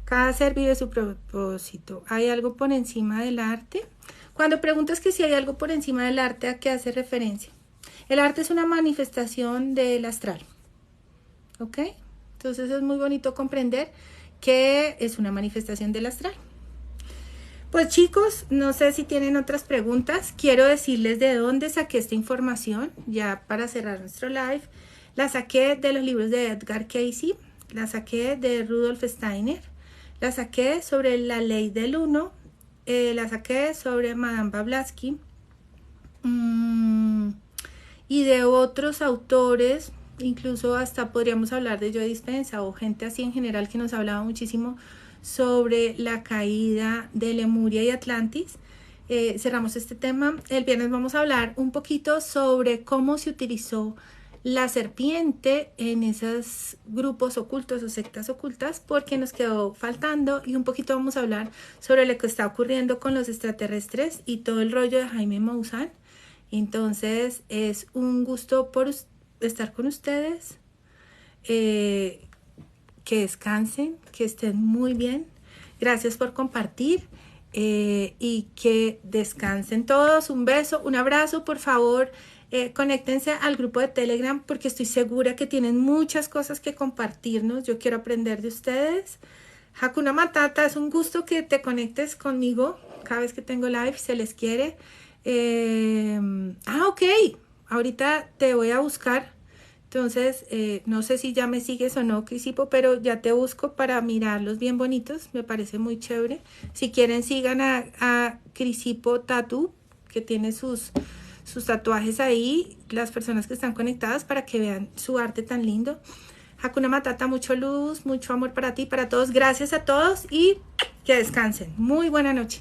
Cada ser vive su propósito. ¿Hay algo por encima del arte? Cuando preguntas que si hay algo por encima del arte, ¿a qué hace referencia? El arte es una manifestación del astral. ¿Ok? Entonces es muy bonito comprender que es una manifestación del astral. Pues chicos, no sé si tienen otras preguntas. Quiero decirles de dónde saqué esta información, ya para cerrar nuestro live. La saqué de los libros de Edgar Cayce, la saqué de Rudolf Steiner, la saqué sobre la ley del uno, la saqué sobre Madame Blavatsky y de otros autores, incluso hasta podríamos hablar de Joe Dispenza o gente así en general que nos hablaba muchísimo sobre la caída de Lemuria y Atlantis. Cerramos este tema. El viernes vamos a hablar un poquito sobre cómo se utilizó la serpiente en esos grupos ocultos o sectas ocultas, porque nos quedó faltando, y un poquito vamos a hablar sobre lo que está ocurriendo con los extraterrestres y todo el rollo de Jaime Maussan. Entonces es un gusto por estar con ustedes, que descansen, que estén muy bien, gracias por compartir, y que descansen todos. Un beso, un abrazo, por favor. Conéctense al grupo de Telegram porque estoy segura que tienen muchas cosas que compartirnos. Yo quiero aprender de ustedes. Hakuna Matata, es un gusto que te conectes conmigo cada vez que tengo live, se les quiere. Ok, ahorita te voy a buscar. Entonces, no sé si ya me sigues o no, Crisipo, pero ya te busco para mirarlos bien bonitos. Me parece muy chévere. Si quieren, sigan a Crisipo Tattoo, que tiene sus tatuajes ahí, las personas que están conectadas, para que vean su arte tan lindo. Hakuna Matata, mucho luz, mucho amor para ti, para todos. Gracias a todos y que descansen. Muy buena noche.